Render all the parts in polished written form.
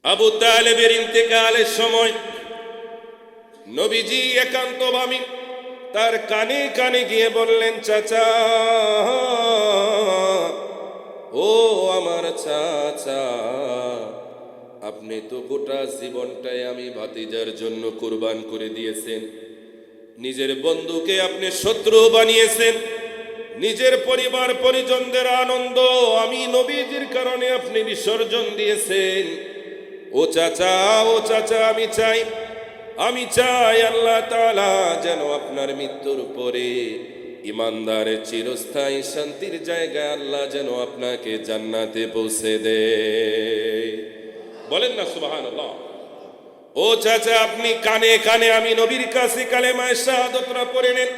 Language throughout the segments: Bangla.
আবু তালেবের ইন্তেকালের সময় নবীজি একান্তভাবে তার কানে কানে গিয়ে বললেন, চাচা, ও আমার চাচা, আপনি তো গোটা জীবনটাই আমি ভাতিজার জন্য কুরবান করে দিয়েছেন। নিজের বন্ধুকে আপনি শত্রু বানিয়েছেন। নিজের পরিবার পরিজনদের আনন্দ আমি নবীজির কারণে আপনি বিসর্জন দিয়েছেন। ও চাচা, ও চাচা, আমি চাই আল্লাহ তাআলা যেন আপনার মৃত্যুর পরে ইমানদারের চিরস্থায়ী শান্তির জায়গায় আল্লাহ যেন আপনাকে জান্নাতে পৌঁছে দেয়। বলেন না সুবহানাল্লাহ। ও চাচা, আপনি কানে কানে আমি নবীর কাছে কালেমায়ে শাহাদাতটা পড়ে নেন।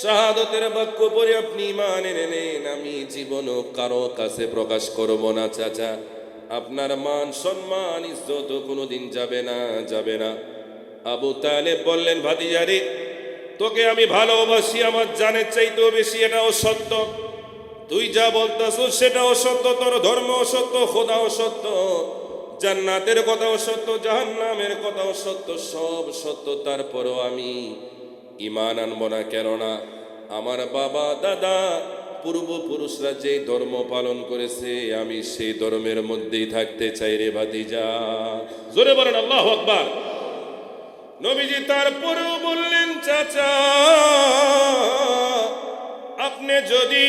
শাহাদাতের বাক্য পড়ে আপনি ঈমান এনে নেন। আমি জীবনও কারো কাছে প্রকাশ করব না চাচা। আপনার মান সম্মান ইজ্জত কোনোদিন যাবে না, যাবে না। আবু তালেব বললেন, ভাতিজারে, তোকে আমি ভালোবাসি আমার জানের চাইতেও বেশি, এটাও সত্য। তুই যা বলতাছ সেটাও সত্য, তোর ধর্ম সত্য, খোদাও সত্য, জান্নাতের কথাও সত্য, জাহান্নামের কথাও সত্য, সব সত্য। তারপরও আমি ঈমান আনব না। কেননা আমার বাবা দাদা পূর্বপুরুষরা যে ধর্ম পালন করেছে আমি সেই ধর্মের মধ্যেই থাকতে চাই রে ভাতিজা। জোরে বলেন আল্লাহু আকবার। নবীজি তারপরেও বললেন, চাচা, আপনি যদি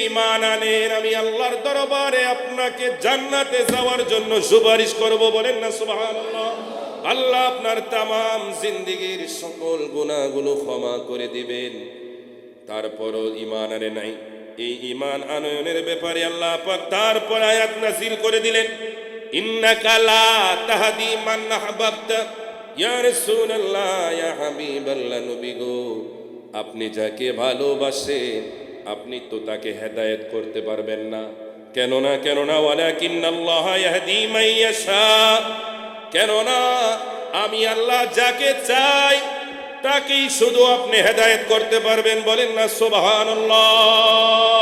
ঈমান আনেন আমি আল্লাহর দরবারে আপনাকে জান্নাতে যাওয়ার জন্য সুপারিশ করব। বলেন না সুবহানাল্লাহ। আল্লাহ আপনার তামাম জিন্দেগীর সকল গুনাহগুলো ক্ষমা করে দিবেন। তারপরও ঈমান আনে নাই। এই ঈমান আনয়নের ব্যাপারে আল্লাহ পাক তারপর আয়াত নাযিল করে দিলেন, ইন্নাকা লা তাহদি মান আহবাবতা। ইয়া রাসূলুল্লাহ, ইয়া হাবিবাল্লাহ, নবী গো, আপনি যাকে ভালোবাসেন আপনি তো তাকে হেদায়েত করতে পারবেন না। কেননা ওয়ালাকিন্নাল্লাহা ইয়াহদি মান ইয়াশা। কেননা আমি আল্লাহ যাকে চাই তাকেই শুধু আপনি হেদায়েত করতে পারবেন। বলেন না সুবহানাল্লাহ।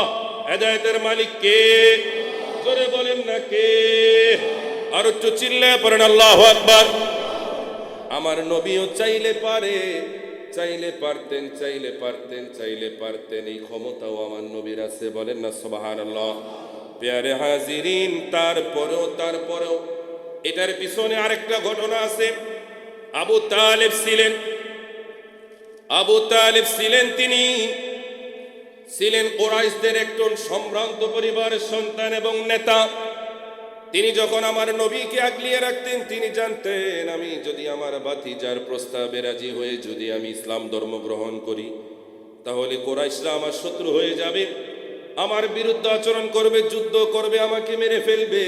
হেদায়েতের মালিক কে? জোরে বলেন না কে? আর একটু চিল্লায় পড়েন আল্লাহু আকবার। আমার নবীও চাইলে পারে, চাইলে পারতেন, চাইলে পারতেন, চাইলে পারতেন। এই ক্ষমতাও আমার নবীর আছে। বলেন না সুবহানাল্লাহ। প্যারে হাজিরিন, তারপরেও এটার পিছনে আরেকটা ঘটনা আছে। আবু তালেব ছিলেন তিনি ছিলেন কুরাইশদের একজন সম্ভ্রান্ত পরিবারের সন্তান এবং নেতা। তিনি যখন আমার নবীকে আগলিয়ে রাখতেন তিনি জানতেন আমি যদি আমার ভাতিজার প্রস্তাবে রাজি হয়ে যদি আমি ইসলাম ধর্ম গ্রহণ করি তাহলে কুরাইশরা আমার শত্রু হয়ে যাবে, আমার বিরুদ্ধে আচরণ করবে, যুদ্ধ করবে, আমাকে মেরে ফেলবে,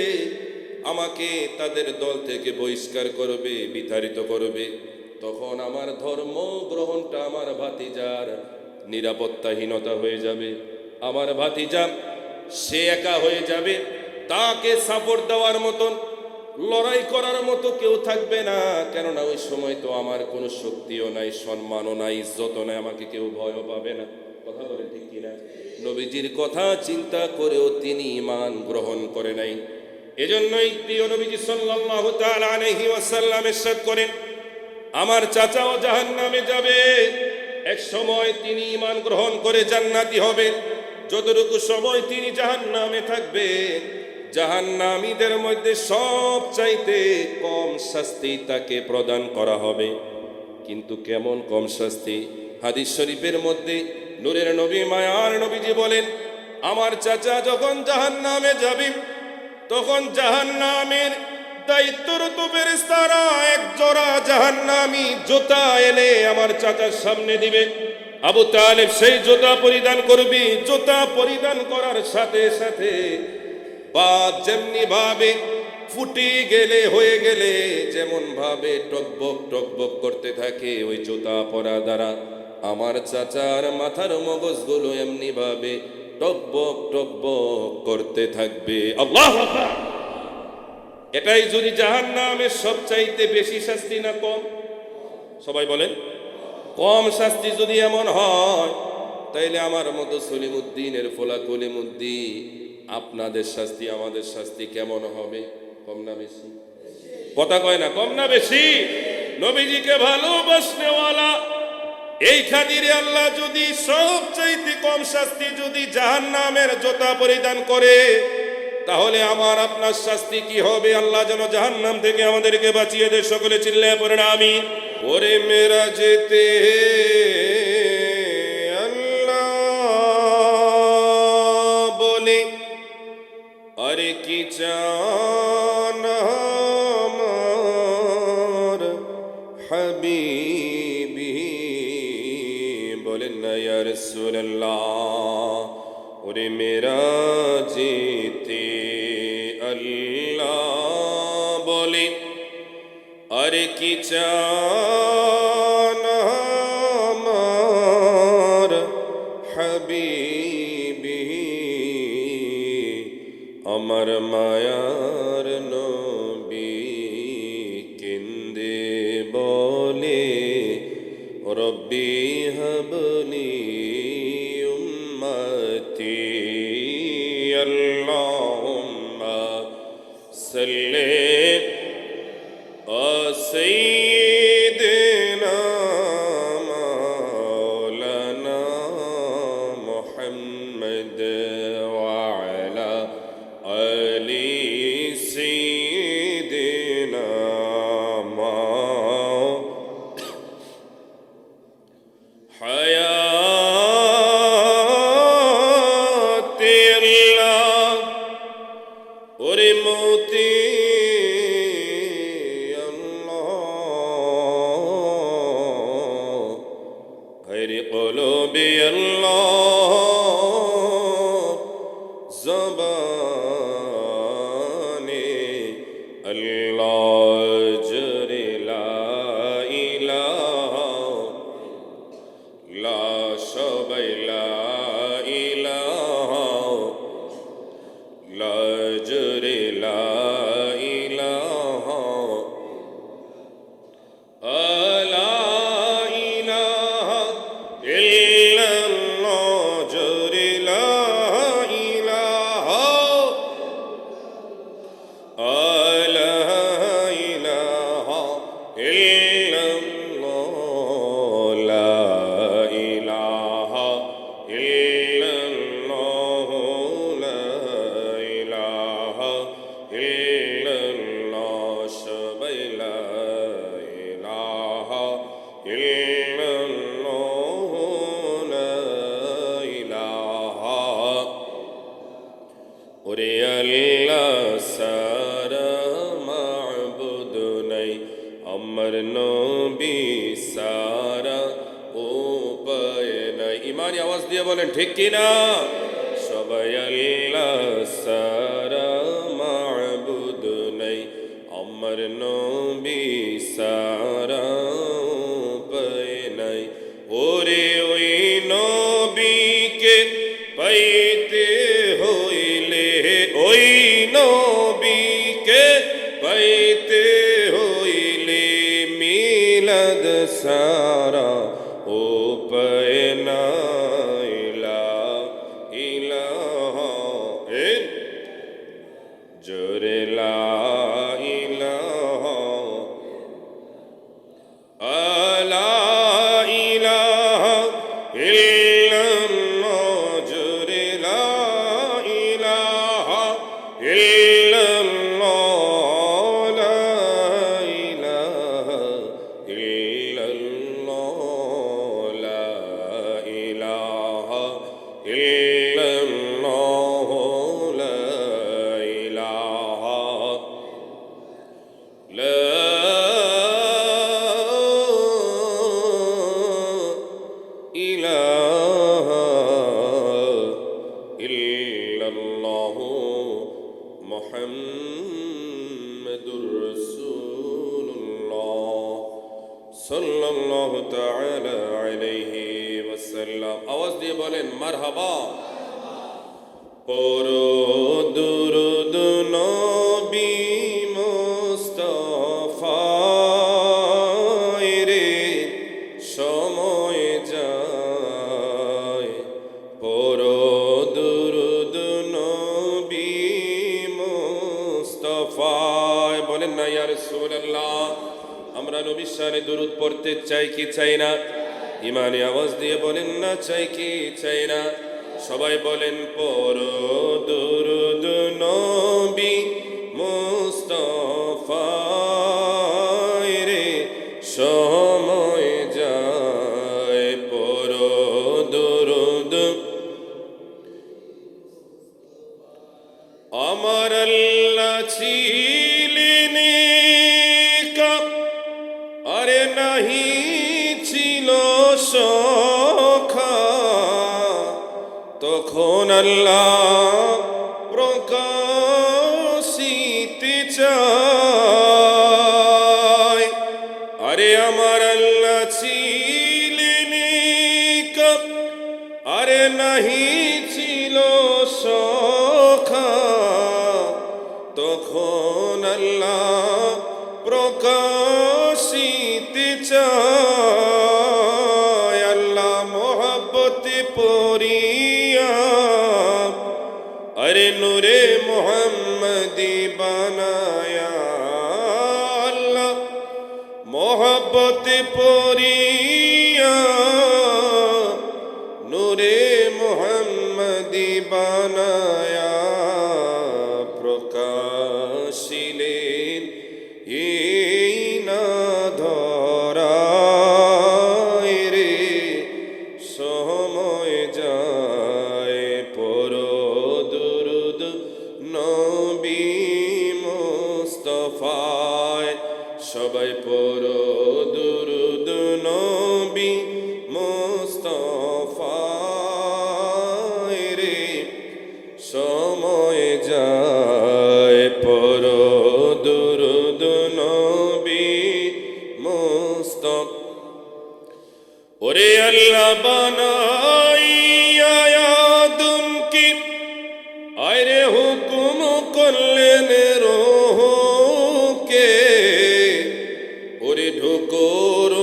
আমাকে তাদের দল থেকে বহিষ্কার করবে, বিতাড়িত করবে। তখন আমার ধর্ম গ্রহণটা আমার ভাতিজার নিরাপত্তাহীনতা হয়ে যাবে। আমার ভাতিজা সে একা হয়ে যাবে, তাকে সাপোর্ট দেওয়ার মতন, লড়াই করার মতো কেউ থাকবে না। কেননা ওই সময় তো আমার কোনো শক্তিও নাই, সম্মানও নাই, ইজ্জতও নাই, আমাকে কেউ ভয়ও পাবে না। কথা বলে ঠিক কিনা? নবীজির কথা চিন্তা করেও তিনি ঈমান গ্রহণ করে নাই। এজন্যই প্রিয় নবীজি সাল্লাল্লাহু তাআলা আলাইহি ওয়াসাল্লাম ইরশাদ করেন, আমার চাচাও জাহান্নামে যাবে, এক সময় তিনি ঈমান গ্রহণ করে জান্নাতি হবেন। যতটুকু সময় তিনি জাহান্নামে থাকবেন, জাহান্নামীদের মধ্যে সব চাইতে কম শাস্তি তাকে প্রদান করা হবে। কিন্তু কেমন কম শাস্তি? হাদিস শরীফের মধ্যে নূরের নবী মায়ার নবীজি বলেন, আমার চাচা যখন জাহান্নামে যাবে তখন জাহান্নামের দায়িত্বরত ফেরেশতারা এক জোড়া জাহান্নামী জুতা এনে আমার চাচার সামনে দিবে। আবু তালেব সেই জুতা পরিধান করবে। জুতা পরিধান করার সাথে সাথে পা যেমনি ভাবে ফুটি গেলে হয়ে গেলে যেমন ভাবে টকবক টকবক করতে থাকে, ওই জুতা পরা দ্বারা আমার চাচার মাথার মগজগুলো এমনি ভাবে টকবক টকবক করতে থাকবে। আল্লাহু আকবার। এটাই যদি জাহান্নামের সবচাইতে বেশি শাস্তি না কম? সবাই বলেন। কম শাস্তি যদি এমন হয় তাইলে আমার মতো সলিমুদ্দিনের ফোলা কলিমুদ্দিন আপনাদের শাস্তি আমাদের শাস্তি কেমন হবে? কম না বেশি? কথা কয় না, কম না বেশি? নবীজিকে ভালোবাসনেওয়ালা এই খাতিরে আল্লাহ যদি সবচাইতে কম শাস্তি যদি জাহান্নামের জুতা পরিধান করে, তাহলে আমার আপনার শাস্তি কি হবে? আল্লাহ যেন জাহান্নাম থেকে আমাদেরকে বাঁচিয়ে দেয়। সকলে চিল্লায় পড়েন আমিন। ওরে মেরা যেতে আল্লাহ বলে, আরে কি চান আমার হাবিবি, বলেন না ইয়া রাসূলুল্লাহ। ওরে মেরা যেতে আল্লাহ বলে, আরে কি চান আমার হাবিবি, আমার মায়ার নবী কেন্দে বলে, রব্বি হাবলি উম্মতি, আল্লাহুম্মা সাল্লি সাইয়্যিদিনা মাওলানা মুহাম্মদ ওয়া আলা আলি সাইয়্যিদিনা হায়াতি আল্লাহ। ওরে মতি قلوبي الله زباني الله جري لا إله لا شبي لا إله لا جري لا إله ওরে আল্লাহ সারা মাবুদ নাই, আমার নবী সারা উপায় নাই। ইমানি আওয়াজ দিয়ে বলেন ঠিক কিনা? সবাই আল্লাহ সারা মাবুদ নাই, আমার নবী সারা উপায় নাই। ওরে ওই নবীকে পাইতে হইলে, ওই নবীকে পাইতে হইলে মিলাদ সারা উপায় নাই। লা ইলাহা জোরে লা ইলাহা আলা ইলাহা ইল্লাল্লাহ, জোরে লা ইলাহা ইল্লাল্লাহ, লা ইলাহা ইল্লাল্লাহ, লা ইলাহা ইল্লাল্লাহ, লা ইলাহা লা ইলাহা ইল্লাল্লাহু মুহাম্মাদুর রাসূলুল্লাহ সাল্লাল্লাহু তাআলা আলাইহি ওয়াসাল্লাম। আওয়াজ দিয়ে বলেন মারহাবা। পড়ো দুরূদ নবী মুস্তাফা রে, সময় যায়। পড়ো দুরূদ নবী মুস্তাফা, বলেন না ইয়া রাসূল। রাসূলুল্লাহ। আমরা নবীর শানে দুরূদ পড়তে চাই কি চাই না? ইমানি আওয়াজ দিয়ে বলেন না চাই কি চাই না? সবাই বলেন পড়ো দুরূদ নবী মুস্তাফায় রে, সময় যায় পড়ো দুরূদ। আমার আল্লাহ ছিলেন একা, আরে নাহি ছিল সখা, তখন আল্লাহ প্রকাশিতে চায়। আরে আমার আল্লাহ ছিলেন একা, আরে নাহি ছিল সখা, তখন আল্লাহ প্রকাশিতে চায়। আল্লাহ মোহাব্বতে পড়িয়া আরে নূরে মুহাম্মদি বানায়া, আল্লাহ মোহাব্বতে পড়িয়া নূরে মুহাম্মদি বানায়া, প্রকাশিলেন এই না ধরায় রে, সময় যায় পড়ো দুরূদ নবী মুস্তাফায়। সবাই পড়ো দুরূদ নবী মুস্তাফায় রে, সময় যায় পড়ো দুরূদ নবী মুস্তাফা। ওরে আল্লাহ বানাইয়া আদমকে আরে হুকুম করলেন রূহকে, ওরে ঢুকোর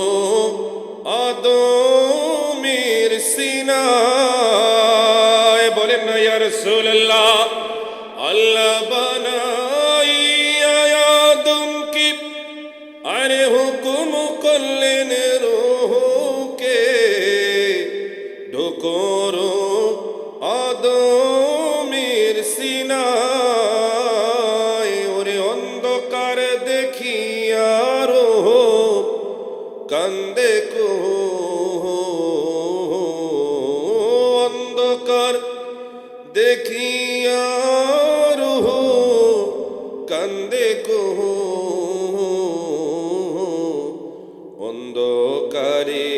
আদমের সিনায়। বলেন না ইয়া রাসূলুল্লাহ। আল্লাহ বানাইয়া আদমকে আরে হুকুম করলেন রূহকে, ঢুকোর আদমের সিনায়। ওরে অন্ধকার দেখিয়া রূহ কান্দে কো, অন্ধকার দেখিয়া রূহ কান্দে কো, অন্ধকারে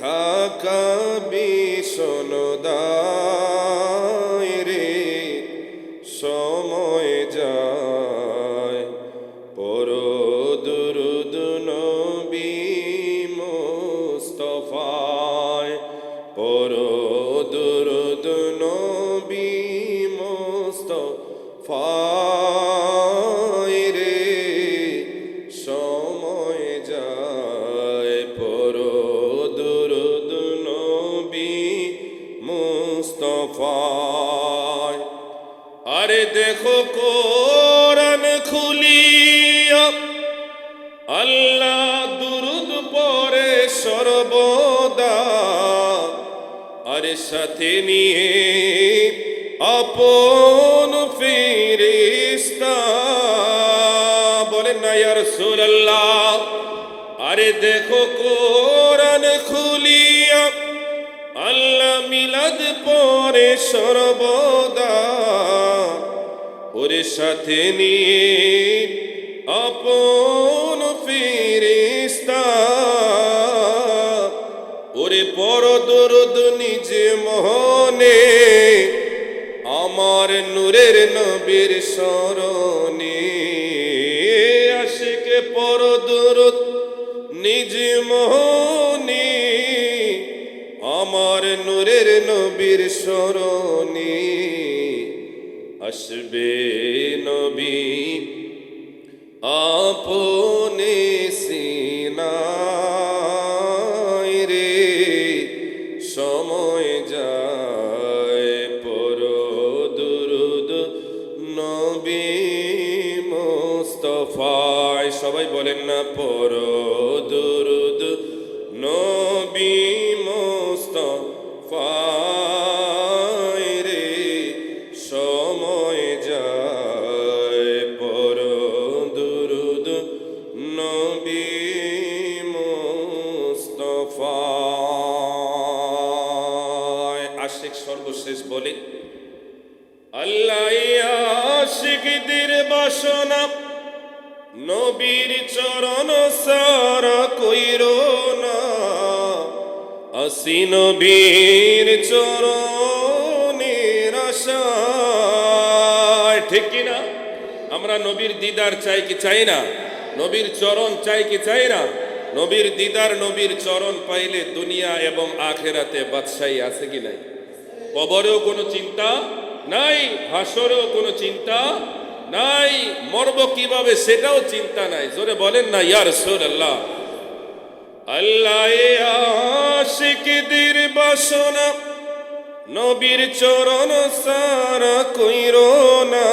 থাকা বিষণদায় রে, সময় যায় পড়ো দুরূদ নবী মুস্তাফায়, পড়ো দুরূদ নবী মুস্তাফায় রে, সময় যায় পড়ো দুরূদ নবী মুস্তাফায়। আরে দেখো কোরআন খুলিয়া আল্লাহ দুরূদ পড়ে সর্বদা, আরে সাথে নিয়ে আপন ফেরেশতা। বলেন না ইয়া রাসূলুল্লাহ। আরে দেখো কোরআন খুলিয়া আল্লাহ মিলাদ পড়ে সর্বদা, ওরে সাথে নিয়ে আপন ফেরেশতা। ওরে পড়ো দুরূদ নিজে মনে, আমার নূরের নবীর স্মরণে। আশিকে পড়ো দুরূদ নিজ মনে, আমার নূরের নবীর স্মরণে। আসবে নবী আপনে সিনায় রে, সময় যায় পড়ো দুরূদ নবী মুস্তাফায়। সবাই বলেন না পড়ো দুরুদ নবী মুস্তাফায় রে সময় যায় পড়ো দুরুদ নবী মুস্তাফায়। আশিক সর্বশেষ বলে আল্লাহ আশিকদের বাসনা নবীর চরণ সারা কইরো না আসি নবীর চরণের আশায়। ঠিক কিনা? আমরা নবীর দিদার চাই কি চাই না? নবীর চরণ চাই কি চাই না? নবীর দিদার নবীর চরণ পাইলে দুনিয়া এবং আখেরাতে বাদশাহী আছে কি নাই? কবরেও কোনো চিন্তা নাই, হাসরেও কোনো চিন্তা নাই, মরব কিভাবে সেটাও চিন্তা নাই। জোরে বলেন না ইয়া রাসূলুল্লাহ। আল্লাহ আশিকদের বাসনা নবীর চরণ সারা কইরো না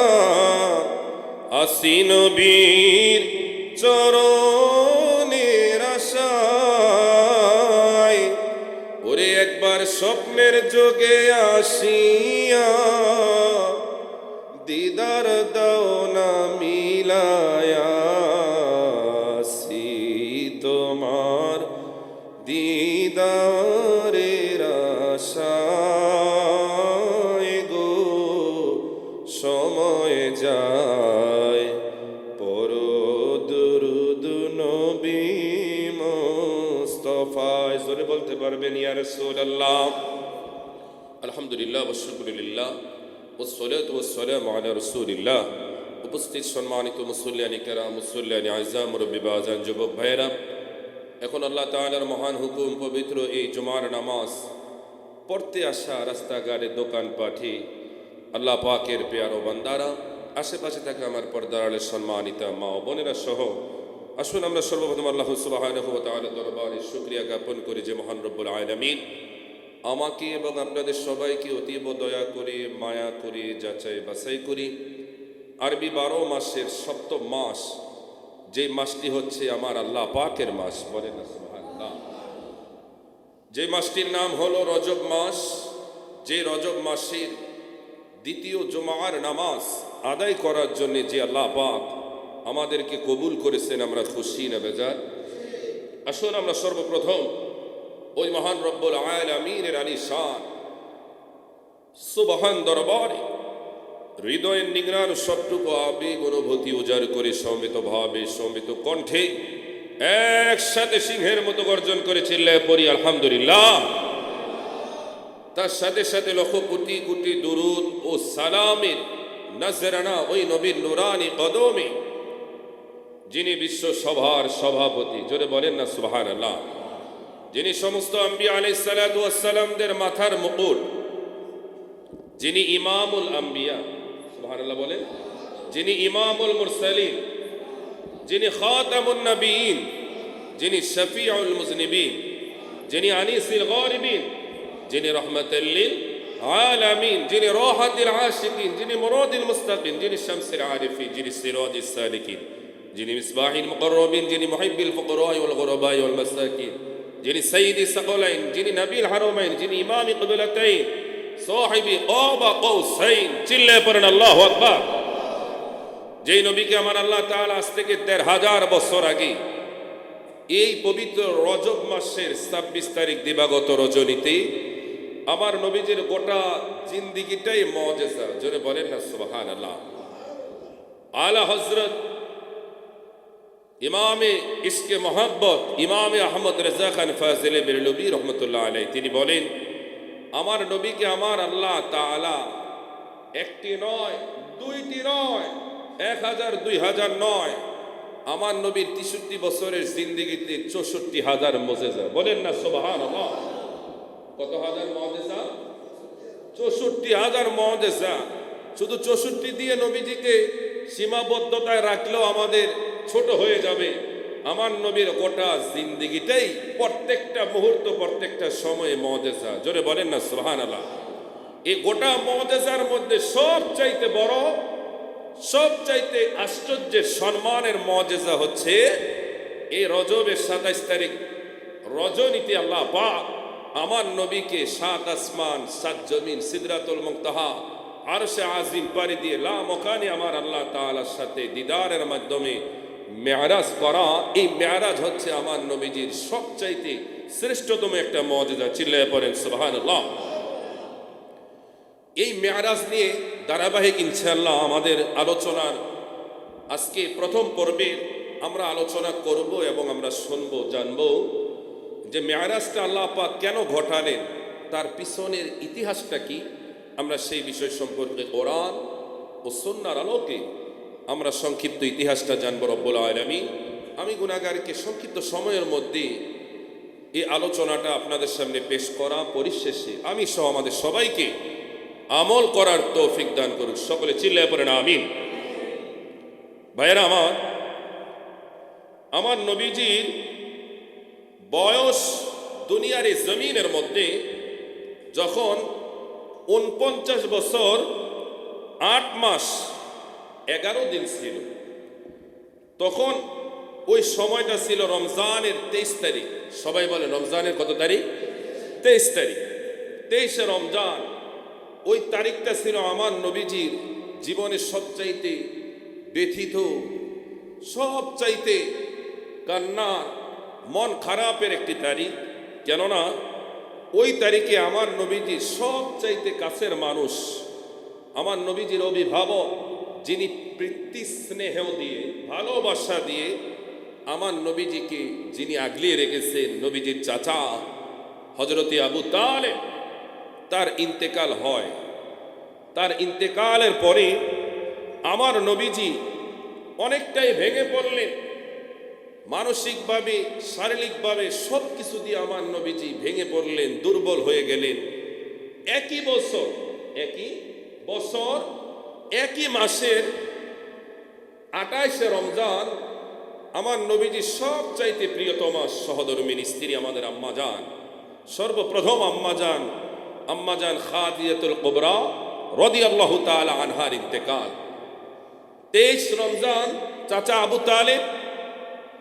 আসি নবীর চরণের আশায়। ওরে একবার স্বপ্নের যোগে আসিয়া দিদার দাও না মিলায়া আসি তোমার দিদারের আশায় গো সময় যায় পড়ো দুরুদ নবী মুস্তাফায়। জোরে বলতে পারবেন ইয়া রাসূলুল্লাহ। আলহামদুলিল্লাহ ওয়া শুকরুলিল্লাহ ওয়াসসালাতু ওয়াসসালামু আলা রাসূলিল্লাহ। উপস্থিত সম্মানিত মুসল্লিয়ানি কেরাম, মুসল্লিয়ানি আযম, মুরব্বি বাজান, যুবক ভাইরা, এখন আল্লাহ তাআলার মহান হুকুম পবিত্র এই জুমার নামাজ পড়তে আসা রাস্তাঘাটে দোকানপাঠে আল্লাহ পাকের পেয়ারো বান্দারা, আশেপাশে থাকা আমার পর্দার আড়ালের সম্মানিতা মা ও বোনেরা সহ আসুন আমরা সর্বপ্রথম আল্লাহ সুবহানাহু ওয়া তাআলার দরবারে শুকরিয়া জ্ঞাপন করি যে মহান রব্বুল আলামিন আমাকে এবং আপনাদের সবাইকে অতীব দয়া করে মায়া করে যাচাই বাছাই করি আরবি 12 মাসের সপ্তম মাস, যে মাসটি হচ্ছে আমার আল্লাহ পাকের মাস। বলেন না সুবহানাল্লাহ। যে মাসটির নাম হলো রজব মাস, যে রজব মাসের দ্বিতীয় জুমার নামাজ আদায় করার জন্য যে আল্লাহ পাক আমাদেরকে কবুল করেছেন, আমরা খুশি না বেজার? আসুন আমরা সর্বপ্রথম ওই মহান রব্বুল আলামিনের আলিশান সুবহান দরবারে হৃদয়ের নিংড়ানো সবটুকু আবেগ অনুভূতি উজাড় করে সমবেত ভাবে সমবেত কণ্ঠে একসাথে সিংহের মতো গর্জন করে চিল্লায় পড়ি আলহামদুলিল্লাহ। তার সাথে সাথে লক্ষ কোটি কোটি দুরুদ ও সালামের নজরানা ওই নবীর নুরানি কদমে, যিনি বিশ্ব সভার সভাপতি, জোরে বলেন না সুবহানাল্লাহ, যিনি সমস্ত আম্বিয়া আলাইহিস সালাতু ওয়াস সালামদের মাথার মুকুট, যিনি ইমামুল আম্বিয়া, সুবহানাল্লাহ বলেন, যিনি ইমামুল মুরসালিন, যিনি খাতামুন নবিয়িন, যিনি শফিউল মুজনিবিন, যিনি আনিসুল গারিবিন, যিনি রাহমাতাল লিল আলামিন, যিনি রাহাতুল আশিকিন, যিনি মুরাদুল মুস্তাকিন, যিনি শামসুল আরিফিন, যিনি সিরাজুস সালিকিন, যিনি মিসবাহুল মুকাররাবিন, যিনি মুহিব্বুল ফুকারা ওয়াল গুরাবা ওয়াল মাসাকিন, যিনি সাইয়্যিদি সাকালাইন, যিনি নবীল হারামাইন, যিনি ইমামি কিবলাতাইন, সাহিবি কাবা কাউসাইন। চিল্লায়ে পড়েন আল্লাহু আকবার। যেই নবীকে আমার আল্লাহ তাআলা আজ থেকে ১৩,০০০ বছর আগে এই পবিত্র রজব মাসের ২৬ তারিখ দিবাগত রজনীতে আমার নবীজির গোটা জিন্দিগিটাই মুআজিজা, জোরে বলেন না সুবহানাল্লাহ। আলা হযরত ইমামে ইশকে মোহাব্বত ইমামে আহমদ রেজা খান ফাজিলে বেরলভী রহমতুল্লাহ আলাইহি তিনি বলেন, আমার নবীকে আমার আল্লাহ তাআলা একটি নয়, দুইটি নয়, ১০০০ ২০০০ নয়, আমার নবীর ৬৩ বছরের জিন্দেগিতে ৬৪,০০০ মুজিজা। বলেন না সুবহানাল্লাহ। কত হাজার মুজিজা? ৬৪,০০০ মুজিজা। শুধু ৬৪ দিয়ে নবীজিকে সীমাবদ্ধতায় রাখলেও আমাদের ছোট হয়ে যাবে। আমার নবীর গোটা জিন্দেগিটাই প্রত্যেকটা মুহূর্ত প্রত্যেকটা সময়ে মুজিজা। জোরে বলেন না সুবহানাল্লাহ। এই গোটা মুজিজার মধ্যে সবচাইতে বড়, সবচাইতে আশ্চর্যের সম্মানের মজেজা হচ্ছে এই রজবের 27 তারিখ রজনীতে আল্লাহ পাক আমার নবীকে 7 আসমান 7 জমিন সিদরাতুল মুনতাহা আরশে আজিম পাড়ি দিয়ে লা মকানে আমার আল্লাহ তাআলার সাথে দিদারের মাধ্যমে মেরাজ করা। এই মেরাজ হচ্ছে আমার নবীজির সবচাইতে শ্রেষ্ঠতম একটা মজেজা। চিল্লায়ে পড়েন সুবহানাল্লাহ। এই মেরাজ নিয়ে ধারাবাহিক ইনশাআল্লাহ আমাদের আলোচনার আজকে প্রথম পর্বে আমরা আলোচনা করব এবং আমরা শুনবো জানবো যে মেরাজটা আল্লাহ পাক কেন ঘটালেন, তার পিছনের ইতিহাসটা কি। আমরা সেই বিষয় সম্পর্কে কোরআন ও সুন্নাহর আলোকে আমরা সংক্ষিপ্ত ইতিহাসটা জানবো রব্বুল আলামিন। আমি গুনাহগারকে সংক্ষিপ্ত সময়ের মধ্যে এই আলোচনাটা আপনাদের সামনে পেশ করা, পরিশেষে আমি সহ আমাদের সবাইকে আমল করার তৌফিক দান করুক। সকলে চিল্লায়ে পড়েন আমিন। ভাইয়েরা আমার নবীজির বয়স দুনিয়ার এই জমিনের মধ্যে যখন 49 বছর 8 মাস 11 দিন ছিল, তখন ওই সময়টা ছিল রমজানের 23 তারিখ। সবাই বলে রমজানের কত তারিখ? 23 তারিখ। 23শে রমজান, ওই তারিখটা ছিল আমার নবীজির জীবনের সবচাইতে ব্যথিত, সবচাইতে কান্না মন খারাপের একটি তারিখ। কেননা ওই তারিখে আমার নবীজির সবচাইতে কাছের মানুষ, আমার নবীজির অভিভাবক, যিনি প্রীতি স্নেহ দিয়ে ভালোবাসা দিয়ে আমার নবীজিকে যিনি আগলিয়ে রেখেছেন, নবীজির চাচা হযরতে আবু তালেব, তার ইন্তেকাল হয়। তার ইন্তেকালের পরে আমার নবীজি অনেকটাই ভেঙে পড়লেন, মানসিকভাবে শারীরিকভাবে সব কিছু দিয়ে আমার নবীজি ভেঙে পড়লেন, দুর্বল হয়ে গেলেন। একই বছর একই মাসের 28শে রমজান আমার নবীজি সবচাইতে প্রিয়তমা সহধর্মিনী স্ত্রী আমাদের আম্মাজান, সর্বপ্রথম আম্মাজান খাদিজাতুল কুবরা রাদিয়াল্লাহু তাআলা আনহার ইন্তেকাল। 23 রমজান চাচা আবু তালেব,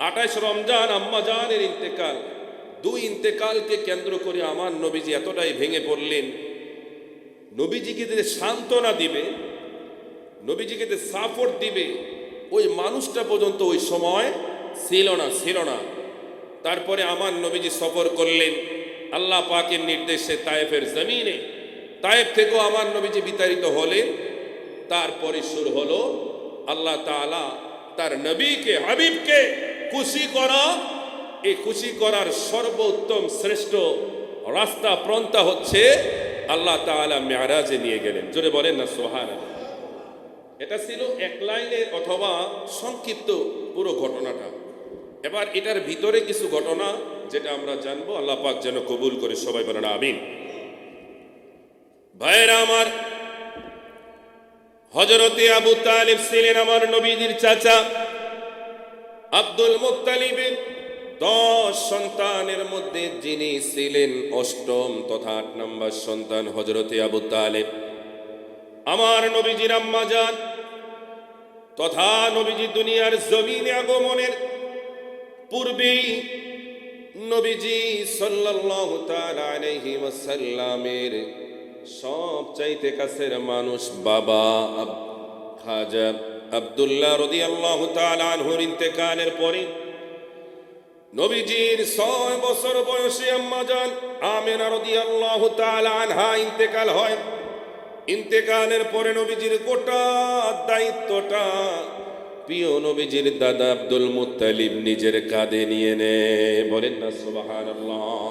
28 রমজান আম্মাজানের ইন্তেকাল। দুই ইন্তেকালকে কেন্দ্র করে আমার নবীজি এতটাই ভেঙে পড়লেন, নবীজিকে যে সান্ত্বনা দিবে, নবীজিকে যে সাপোর্ট দিবে, ওই মানুষটা পর্যন্ত ওই সময় ছিল না। তারপরে আমার নবীজি সফর করলেন আল্লাহ পাকের নির্দেশে তায়েফের জমিনে। তায়েফ থেকেও আমার নবীজি বিতাড়িত হলেন। তারপরে শুরু হলো আল্লাহ তাআলা তার নবীকে, হাবিবকে খুশি করা। এই খুশি করার সর্বোত্তম শ্রেষ্ঠ রাস্তা পন্থা হচ্ছে আল্লাহ তাআলা মেরাজে নিয়ে গেলেন। জোরে বলেন না সুবহানাল্লাহ। এটা ছিল এক লাইনে অথবা সংক্ষিপ্ত পুরো ঘটনাটা। এবার এটার ভিতরে কিছু ঘটনা যেটা আমরা জানবো, আল্লাহ পাক যেন কবুল করে। সবাই বলেন আমিন। ভাইরা আমার, হযরতে আবু তালেব ছিলেন আমার নবীজির চাচা। আব্দুল মুত্তালিবের 10 সন্তানের মধ্যে যিনি ছিলেন অষ্টম তথা 8 নম্বর সন্তান হযরতে আবু তালেব। আমার নবীজির আম্মাজান তথা নবীজি দুনিয়ার জমিনে আগমনের পূর্বেই নবীজি সাল্লাল্লাহু তাআলা আলাইহি ওয়াসাল্লামের সবচাইতে কাছের মানুষ বাবা খাজা আব্দুল্লাহ রাদিয়াল্লাহু তাআলা আনহুর ইন্তেকালের পরে নবীজির 6 বছর বয়সে আম্মাজান আমিনা রাদিয়াল্লাহু তাআলা আনহা ইন্তেকাল হয়। ইন্তেকালের পরে নবীজির গোটা দায়িত্বটা প্রিয় নবীজির দাদা আব্দুল মুত্তালিব নিজের কাঁধে নিয়ে নেয়। বলেন না সুবহানাল্লাহ।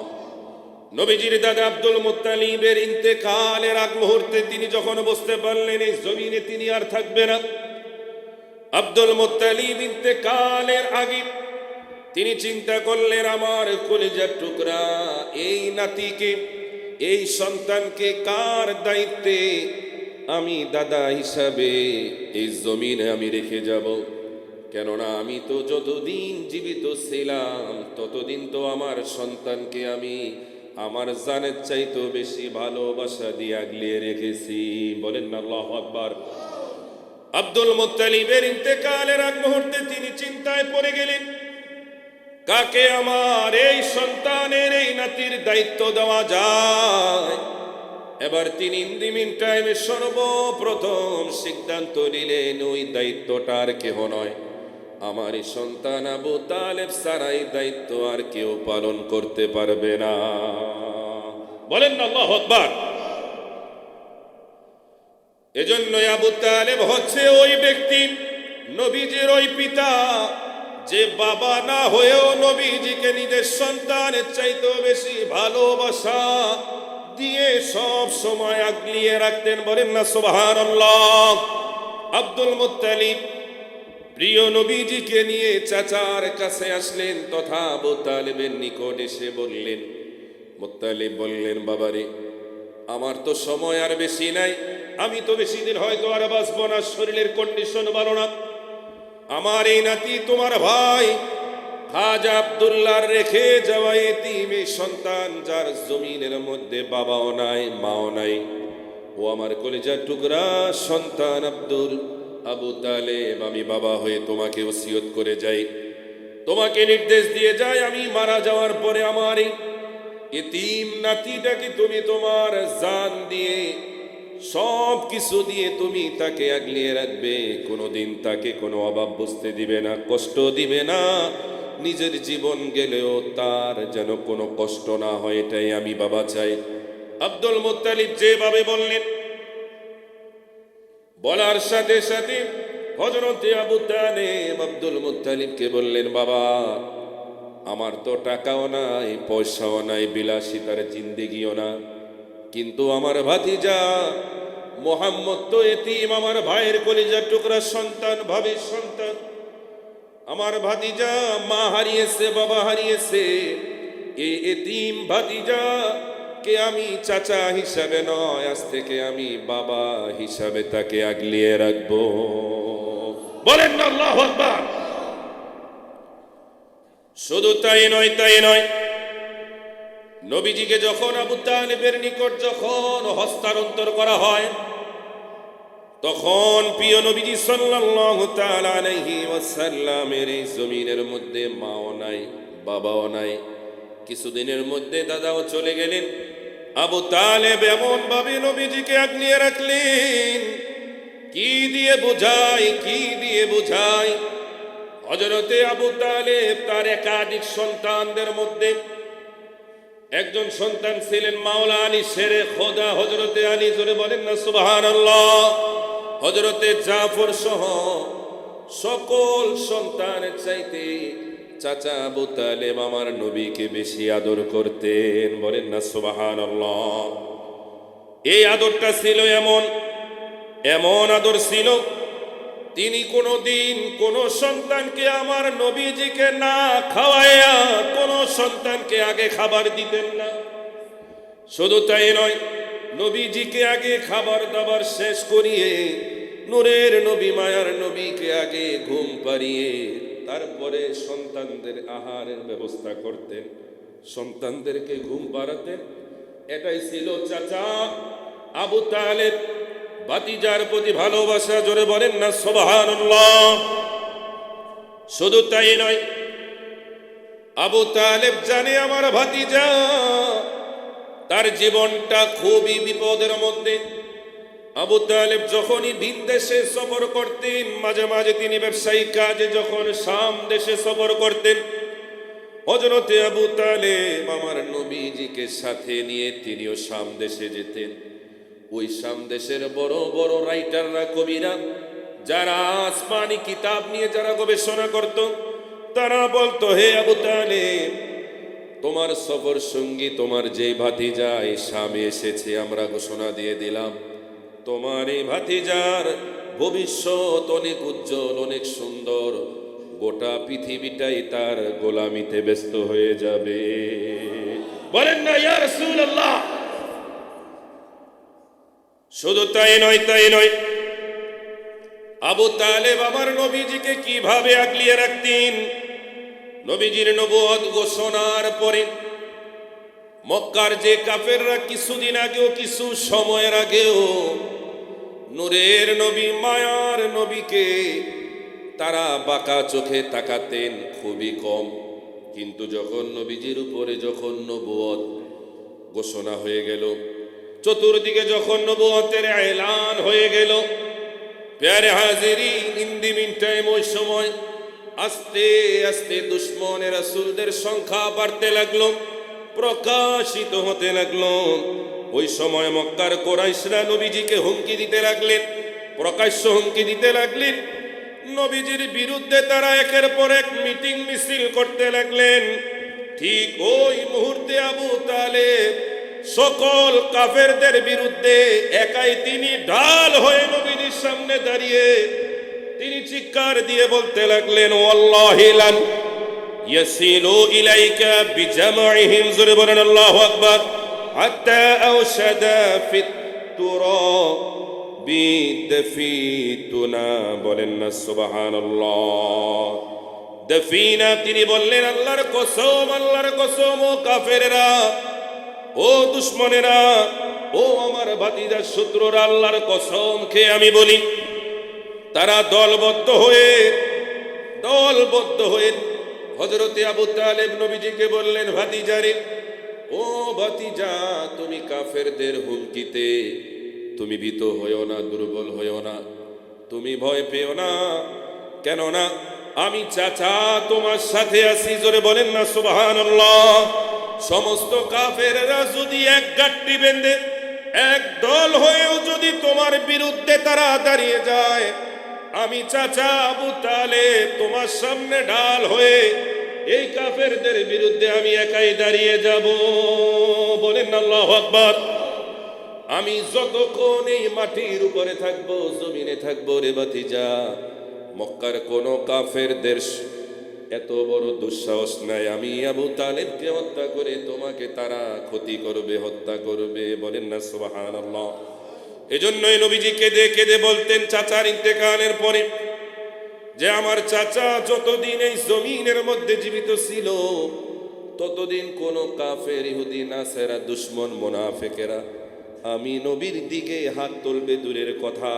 নবীজির দাদা আব্দুল মুত্তালিবের ইন্তেকালের আগ মুহূর্তে তিনি যখন বুঝতে পারলেন এই জমিনে তিনি আর থাকবে না, আব্দুল মুত্তালিব ইন্তেকালের আগে তিনি চিন্তা করলেন আমার কলিজার টুকরা এই নাতিকে, এই সন্তানকে কার দায়িত্বে আমি দাদা হিসাবে এই জমিনে আমি রেখে যাব। কেননা আমি তো যতদিন জীবিত ছিলাম ততদিন তো আমার সন্তানকে আমি আমার জানের চাইতো বেশি ভালোবাসা দিয়ে আগলিয়ে রেখেছি। বলেন না আল্লাহু আকবার। আব্দুল মুত্তালিবের ইন্তেকালের আগ মুহূর্তে তিনি চিন্তায় পড়ে গেলেন, কাকে আমার এই সন্তানের এই নাতির দায়িত্ব দেওয়া যায়। এবার তিনি ইন দি মিন টাইমে সর্বপ্রথম সিদ্ধান্ত নিলেন, ওই দায়িত্বটা আর কেহ নয়, আমার এই সন্তান আবু তালেব সারাই দায়িত্ব আর কেউ পালন করতে পারবে না। বলেন না আল্লাহু আকবার। এজন্যই আবু তালেব হচ্ছে ওই ব্যক্তি, নবীজির ওই পিতা, যে বাবা না হয়েও নবীজিকে নিজের সন্তানের চাইতেও বেশি ভালোবাসা দিয়ে সব সময় আগলিয়ে রাখতেন। বলেন না সুবহানাল্লাহ। আব্দুল মুত্তালিব প্রিয় নবীজিকে নিয়ে চাচার কাছে আসলেন, তথা আবু তালেবের নিকট এসে বললেন, মুত্তালিব বললেন, বাবারে আমার তো সময় আর বেশি নাই, আমি তো বেশি দিন হয়তো আর বাঁচবো না, শরীরের কন্ডিশন ভালো না। আমার এই নাতি তোমার ভাই খাজা আব্দুল্লাহর রেখে যাওয়া এতিম এই সন্তান, যার জমিনের মধ্যে বাবাও নাই মাও নাই, ও আমার কলিজার টুকরা সন্তান আবু তালেব, আমি বাবা হয়ে তোমাকে ওসিয়ত করে যাই, তোমাকে নির্দেশ দিয়ে যাই, আমি মারা যাওয়ার পরে আমার এই এতিম নাতিটাকে তুমি তোমার জান দিয়ে সব কিছু দিয়ে তুমি তাকে আগলিয়ে রাখবে, কোনোদিন তাকে কোনো অভাব বুঝতে দিবে না, কষ্ট দিবে না, নিজের জীবন গেলেও তার যেন কোনো কষ্ট না হয়, এটাই আমি বাবা চাই। আব্দুল মুত্তালিব যেভাবে বললেন, বলার সাথে সাথে হযরতে আবু তালেব আব্দুল মুত্তালিবকে বললেন, বাবা আমার তো টাকাও নাই পয়সাও নাই, বিলাসিতার জিন্দেগিও না, কিন্তু আমার ভাতিজা মুহাম্মদ তো এতিম, আমার ভাইয়ের কলিজার টুকরা সন্তান, ভাবির সন্তান, আমার ভাতিজা মা হারিয়েছে বাবা হারিয়েছে, এই এতিম ভাতিজা কে আমি চাচা হিসাবে নয়, আজ থেকে আমি বাবা হিসাবে তাকে আগলিয়ে রাখবো। বলেন না আল্লাহু আকবার। শুধু তাই নয়, নবীজিকে যখন আবু তালেবের নিকট যখন হস্তান্তর করা হয়, তখন প্রিয় নবীজি সাল্লাল্লাহু তাআলা আলাইহি ওয়াসাল্লামের এই জমিনের মধ্যে মাও নাই বাবাও নাই, কিছুদিনের মধ্যে দাদাও চলে গেলেন। আবু তালেব এমন ভাবে নবীজিকে আগলিয়ে রাখলেন, কি দিয়ে বোঝাই। হযরতে আবু তালেব তার একাধিক সন্তানদের মধ্যে একজন সন্তান ছিলেন মাওলা আলী শেরে খোদা, হযরতে আলী, জোরে বলেন না সুবহানাল্লাহ। হযরতে জাফর সহ সকল সন্তানের চাইতে চাচা আবু তালেব আমার নবীকে বেশি আদর করতেন। বলেন না সুবহানাল্লাহ। এই আদরটা ছিল এমন আদর ছিল, তিনি কোনোদিন কোন সন্তানকে আমার নবীজিকে না খাওয়াইয়া কোন সন্তানকে আগে খাবার দিতেন না। শুধু তাই নয়, নবীজিকে আগে খাবার দাবার শেষ করিয়ে নূরের নবী মায়ার নবীকে আগে ঘুম পাড়িয়ে তারপরে সন্তানদের আহারের ব্যবস্থা করতেন, সন্তানদেরকে ঘুম পাড়াতেন। এটাই ছিল চাচা আবু তালেব ভাতিজার প্রতি ভালোবাসা। জোরে বলেন না সুবহানাল্লাহ। শুধু তাই নয়, আবু তালেব জানে আমার ভাতিজা তার জীবনটা খুবই বিপদের মধ্যে। আবু তালেব যখনই ভিন দেশে সফর করতেন, মাঝে মাঝে তিনি ব্যবসায়িক কাজে যখন শাম দেশে সফর করতেন, হযরতে আবু তালেব আমার নবীজিকে সাথে নিয়ে তিনিও শাম দেশে যেতেন। ওই শাম দেশের বড় বড় রাইটাররা, কবিরা, যারা আসমানি কিতাব নিয়ে যারা গবেষণা করত, তারা বলতো, হে আবু তালেব, তোমার সফর সঙ্গী তোমার যে ভাতিজা এই শামে এসেছে, আমরা ঘোষণা দিয়ে দিলাম তোমার এই ভাতিজার ভবিষ্যৎ অনেক উজ্জ্বল, অনেক সুন্দর, গোটা পৃথিবীটাই তার গোলামিতে ব্যস্ত হয়ে যাবে। বলেন না ইয়া রাসূলুল্লাহ। শুধু তাই নয়, আবু তালেব আমার নবীজিকে কিভাবে আগলিয়ে রাখতেন। নবীজির নবুয়ত ঘোষণার পরে মক্কার যে কাফেররা কিছুদিন আগেও, কিছু সময়ের আগেও নূরের নবী মায়ার নবীকে তারা বাঁকা চোখে তাকাতেন খুবই কম। কিন্তু যখন নবীজির উপরে যখন নবুয়ত ঘোষণা হয়ে গেল, চতুর্দিকে যখন নবুয়তের এলান হয়ে গেল, প্যারে হাজিরিন, ইন দি মিন টাইম ওই সময় আস্তে আস্তে দুশ্মনের রাসূলদের সংখ্যা বাড়তে লাগলো, প্রকাশিত হতে লাগলো। ওই সময় মক্কার কুরাইশরা নবীজিকে হুমকি দিতে লাগলেন, প্রকাশ্য হুমকি দিতে লাগলেন। নবীজির বিরুদ্ধে তারা একের পর এক মিটিং মিছিল করতে লাগলেন। ঠিক ওই মুহূর্তে আবু তালেব সকল কাফেরদের বিরুদ্ধে একাই তিনি ঢাল হয়ে নবীজির সামনে দাঁড়িয়ে তিনি চিৎকার দিয়ে বলতে লাগলেন, ওয়াল্লাহি লান ইয়াসিলু ইলাইকা বিজামাইহিম, জোরে বলেন আল্লাহু আকবার, হাত্তা আওশাদা ফিত তুরাবি দফিতুনা, বলেন না সুবহানাল্লাহ। দফিনা, তিনি বললেন আল্লাহর কসম, আল্লাহর কসম, ও কাফেররা, ও দুশ্মনেরা, ও আমার ভাতিজার শত্রুরা, আল্লাহর কসম খেয়ে আমি বলি, তারা দলবদ্ধ হয়ে হযরতে আবু তালেব নবীজিকে বললেন, ভাতিজারে, ও ভাতিজা, তুমি কাফেরদের হুমকিতে তুমি ভীত হইও না, দুর্বল হইও না, তুমি ভয় পেও না, কেননা আমি চাচা তোমার সাথে আছি, জোরে বলেন না সুবহানাল্লাহ। সমস্ত কাফেররা যদি এক গাঁটটি বেঁধে এক দল হয়েও যদি তোমার বিরুদ্ধে তারা দাঁড়িয়ে যায়, আমি চাচা আবু তালেব তোমার সামনে ঢাল হয়ে এই কাফেরদের বিরুদ্ধে আমি একাই দাঁড়িয়ে যাব, বলেন আল্লাহু আকবার। আমি যতক্ষণ এই মাটির উপরে থাকবো, জমিনে থাকবো রে ভাতিজা, মক্কার কোন কাফেরদের এত বড় দুঃসাহস নাই আমি আবু তালেবকে হত্যা করে তোমাকে তারা ক্ষতি করবে, হত্যা করবে, বলেন না সুবহানাল্লাহ। এজন্যই নবীজি কেঁদে কেঁদে বলতেন চাচার ইন্তেকালের পরে যে আমার চাচা যতদিন এই জমিনের মধ্যে জীবিত ছিল ততদিন কোন কাফের, ইহুদি, নাসারা, দুশ্মন, মুনাফিকেরা আমি নবীর দিকে হাত তুলবে দূরের কথা,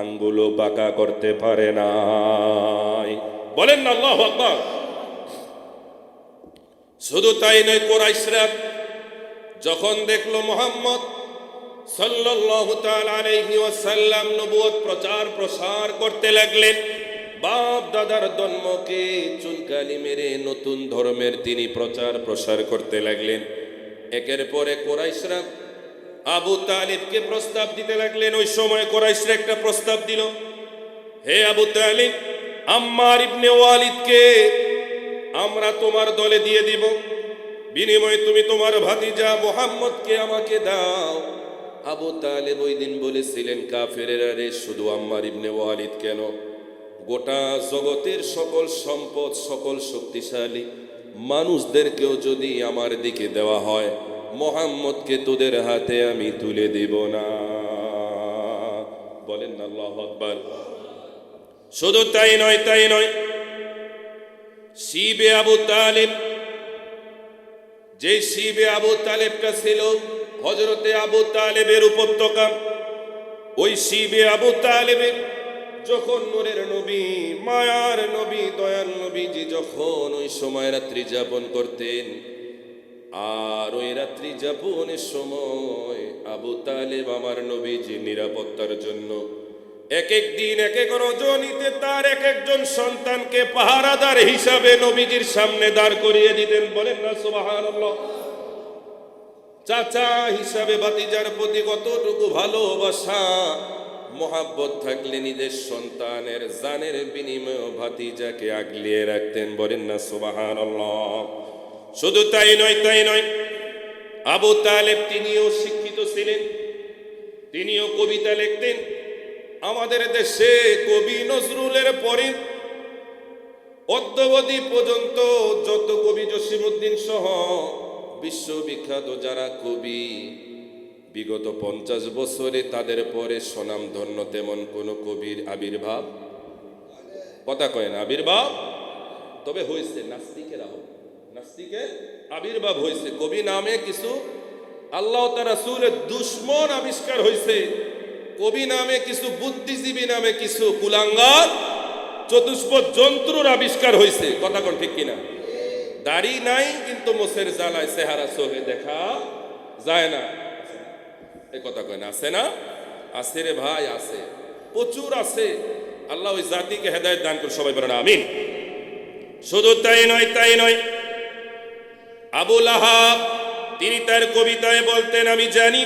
আঙ্গুলও বাঁকা করতে পারে নাই, বলেন না আল্লাহু আকবার। শুধু তাই নয়, কুরাইশরা যখন দেখলো মুহাম্মদ সাল্লাল্লাহু তাআলা আলাইহি ওয়াসাল্লাম নবুয়ত প্রচার প্রসার করতে লাগলেন, বাপ দাদার জন্মকে চুনকালি মেরে নতুন ধর্মের তিনি প্রচার প্রসার করতে লাগলেন, একের পরে কুরাইশরা আবু তালিবকে প্রস্তাব দিতে লাগলেন। ওই সময় কুরাইশরা একটা প্রস্তাব দিল, হে আবু তালিব, আম্মার ইবনে ওয়ালিদকে আমরা তোমার দলে দিয়ে দিব, বিনিময়ে তুমি তোমার ভাতিজা মুহাম্মদকে আমাকে দাও। আবু তালেব ওই দিন বলেছিলেন, কাফেরেরা রে, শুধু আম্মার ইবনে ওয়ালিদ কেন, গোটা জগতের সকল সম্পদ, সকল শক্তিশালী মানুষদেরকেও যদি আমার দিকে দেওয়া হয়, মুহাম্মদকে তোদের হাতে আমি তুলে দেব না, বলেন না আল্লাহু আকবার। শুধু তাই নয়, শিবে আবু তালেব, যে শিবে আবু তালেবটা ছিল হযরতে আবু তালেবের উপত্যকা, ওই শিবে আবু তালেবের যখন নূরের নবী, মায়ার নবী, দয়াল নবীজি যখন ওই সময় রাত্রি যাপন করতেন, আর ওই রাত্রি যাপনের সময় আবু তালেব আমার নবীজি নিরাপত্তার জন্য এক এক দিন এক এক রজনীতে তার এক একজন সন্তানকে পাহারাদার হিসাবে নবীজির সামনে দাঁড় করিয়ে দিতেন, বলেন না সুবহানাল্লাহ। চাচা হিসাবে ভাতিজার প্রতি কতটুকু ভালোবাসা, মোহাব্বত থাকলে নিজের সন্তানের জানের বিনিময়ে ভাতিজাকে আগলিয়ে রাখতেন, বলেন না সুবহানাল্লাহ। শুধু তাই নয়, আবু তালেব তিনিও শিক্ষিত ছিলেন, তিনিও কবিতা লিখতেন। আমাদের দেশে কবি নজরুলের পরে অদ্যাবধি পর্যন্ত যত কবি, জসিমউদ্দিন সহ বিশ্ববিখ্যাত যারা কবি, বিগত 50 বছরে তাদের পরে স্বনামধন্য তেমন কোন কবির আবির্ভাব, কথা কয় না, আবির্ভাব তবে হয়েছে নাস্তিকের আবির্ভাব হয়েছে, কবি নামে কিছু আল্লাহ তার রাসূলের দুশ্মন আবিষ্কার হয়েছে, কবি নামে কিছু, বুদ্ধিজীবী নামে কিছু কুলাঙ্গার চতুষ্পদ যন্ত্রর আবিষ্কার হয়েছে। কথা কোন ঠিক কিনা? দাড়ি নাই কিন্তু মোষের জ্বালায় চেহারা চোখে দেখা যায় না। এই কথা কয় না? আছে না? আছে রে ভাই, আছে, প্রচুর আছে। আল্লাহ ওই জাতিকে হেদায়েত দান করে, সবাই বলেন আমিন। শুধু তাই নয়, আবু লাহাব তিনি তার কবিতায় বলতেন, আমি জানি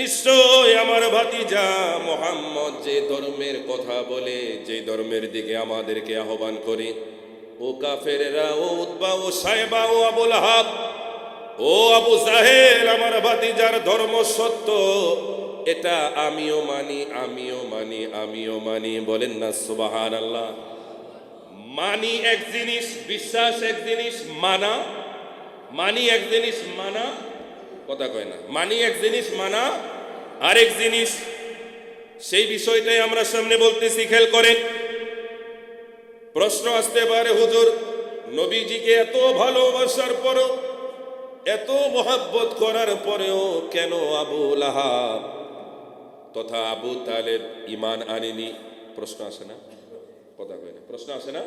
নিশ্চয় আমার ভাতিজা মুহাম্মদ যে ধর্মের কথা বলে, যে ধর্মের দিকে আমাদেরকে আহ্বান করে, ও কাফেরেরা, ও উতবা, ও সায়বা, ও আবু লাহাব, ও আবু জাহেল, আমার ভাতিজার ধর্ম সত্য, এটা আমিও মানি। বলেন না সুবহানাল্লাহ। মানি এক জিনিস, বিশ্বাস এক জিনিস, মানি এক জিনিস, মানা কথা কয় না। মানি এক জিনিস, মানা আরেক জিনিস। সেই বিষয়টাই আমরা সামনে বলতেছি, খেয়াল করেন। প্রশ্ন আসতে পারে, হুজুর নবীজিকে এত ভালোবাসার পরেও, এত মহাব্বত করার পরেও কেন আবু লাহাব তথা আবু তালেব ঈমান আনেনি? প্রশ্ন আসে না? কথা কয় না, প্রশ্ন আসে না?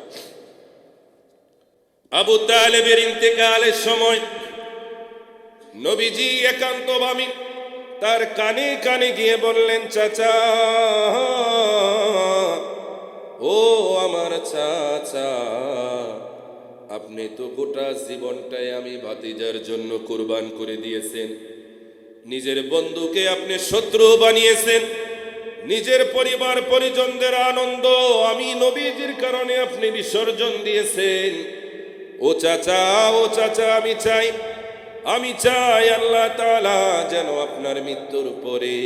আবু তালেবের ইন্তেকালের সময় নবীজি একান্তভাবে তার কানে কানে গিয়ে বললেন, চাচা, ও আমার চাচা, আপনি তো গোটা জীবনটাই আমি ভাতিজার জন্য কুরবান করে দিয়েছেন। নিজের বন্ধুকে আপনি শত্রু বানিয়েছেন। নিজের পরিবার পরিজনদের আনন্দ আমি নবীজির কারণে আপনি বিসর্জন দিয়েছেন। ও চাচা, আমি চাই আল্লাহ তাআলা যেন আপনার মৃত্যুর পরে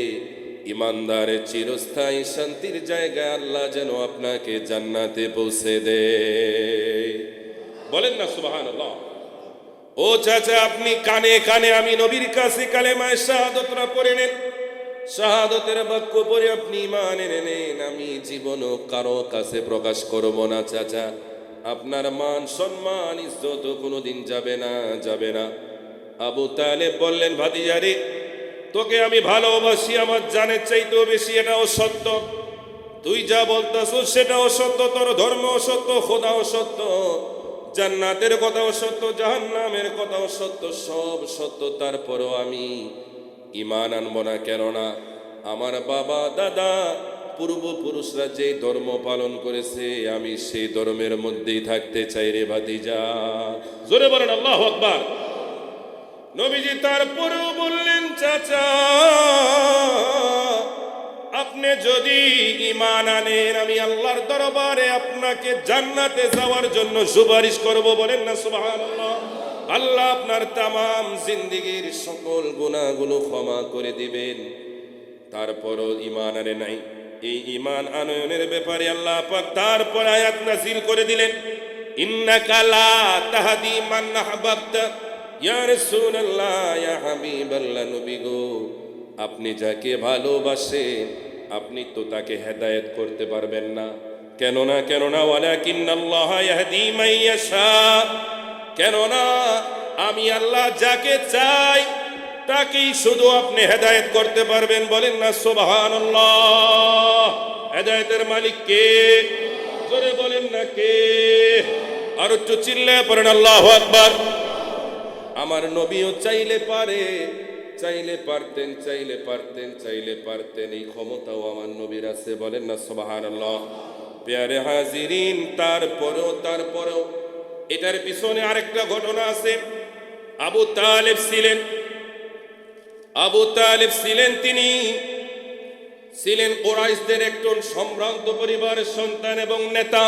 ইমানদারের চিরস্থায়ী শান্তির জায়গায় আল্লাহ যেন আপনাকে জান্নাতে পৌঁছে দেয়। বলেন না সুবহানাল্লাহ। ও চাচা, আপনি কানে কানে আমি নবীর কাছে কালেমায়ে শাহাদাতটা পড়ে নেন, শাহাদাতের বাক্য পড়ে আপনি ঈমান এনে নেন। আমি জীবনও কারো কাছে প্রকাশ করব না চাচা। আপনার মান সম্মান ইজ্জত কোনোদিন যাবে না। আবু তালেব বললেন, ভাতিজারে, তোকে আমি ভালোবাসি আমার জানের চাইতেও বেশি, এটাও সত্য। তুই যা বলতাছিস সেটাও সত্য, তোর ধর্ম সত্য, খোদাও সত্য, জান্নাতের কথাও সত্য, জাহান্নামের কথাও সত্য, সব সত্য। তারপরও আমি ঈমান আনব না। কেননা আমার বাবা দাদা পূর্বপুরুষরা যে ধর্ম পালন করেছে আমি সেই ধর্মের মধ্যেই থাকতে চাই রে ভাতিজা। জোরে বলেন আল্লাহু আকবার। নবীজি তারপরেও বললেন, চাচা, আপনি যদি ঈমান আনেন আমি আল্লাহর দরবারে আপনাকে জান্নাতে যাওয়ার জন্য সুপারিশ করব। বলেন না সুবহানাল্লাহ। আল্লাহ আপনার তামাম জিন্দেগীর সকল গুনাহগুলো ক্ষমা করে দিবেন। তারপরও ঈমান আনে নাই। এই ঈমান আনয়নের ব্যাপারে আল্লাহ পাক তারপর আয়াত নাযিল করে দিলেন, ইন্নাকা লা তাহদি মান আহবাবতা, ইয়া রাসূলুল্লাহ, ইয়া হাবিবাল্লাহ, নবী গো, আপনি যাকে ভালোবাসেন আপনি তো তাকে হেদায়েত করতে পারবেন না। কেননা ওয়ালাকিন্নাল্লাহা ইয়াহদি মান ইয়াশা, কেননা আমি আল্লাহ যাকে চাই তাকেই শুধু আপনি হেদায়েত করতে পারবেন। বলেন না সুবহানাল্লাহ। হেদায়েতের মালিক কে? জোরে বলেন না কে? আর একটু চিল্লায় পড়েন আল্লাহু আকবার। আমার নবীও চাইলে পারতেন, এই ক্ষমতাও আমার নবীর আছে। বলেন না সুবহানাল্লাহ। প্যারে হাজিরিন, তারপরেও এটার পিছনে আরেকটা ঘটনা আছে। আবু তালেব ছিলেন তিনি ছিলেন কুরাইশদের একজন সম্ভ্রান্ত পরিবারের সন্তান এবং নেতা।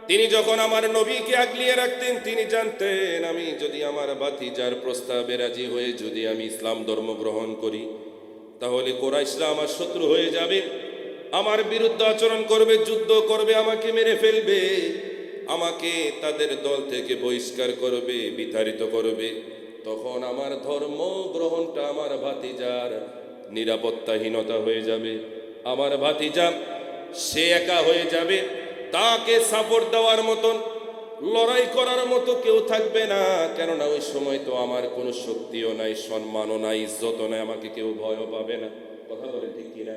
তিনি যখন আমার নবীকে আগলিয়ে রাখতেন তিনি জানতেন আমি যদি আমার ভাতিজার প্রস্তাবে রাজি হয়ে যদি আমি ইসলাম ধর্ম গ্রহণ করি তাহলে কুরাইশরা আমার শত্রু হয়ে যাবে, আমার বিরুদ্ধে আচরণ করবে, যুদ্ধ করবে, আমাকে মেরে ফেলবে, আমাকে তাদের দল থেকে বহিষ্কার করবে, বিতাড়িত করবে। তখন আমার ধর্ম গ্রহণটা আমার ভাতিজার নিরাপত্তাহীনতা হয়ে যাবে। আমার ভাতিজা সে একা হয়ে যাবে, তাকে সাপোর্ট দেওয়ার মতন, লড়াই করার মতো কেউ থাকবে না। কেননা ওই সময় তো আমার কোনো শক্তিও নাই, সম্মানও নাই, ইজ্জতও নাই, আমাকে কেউ ভয়ও পাবে না। কথা বলে ঠিক কি? কিনা?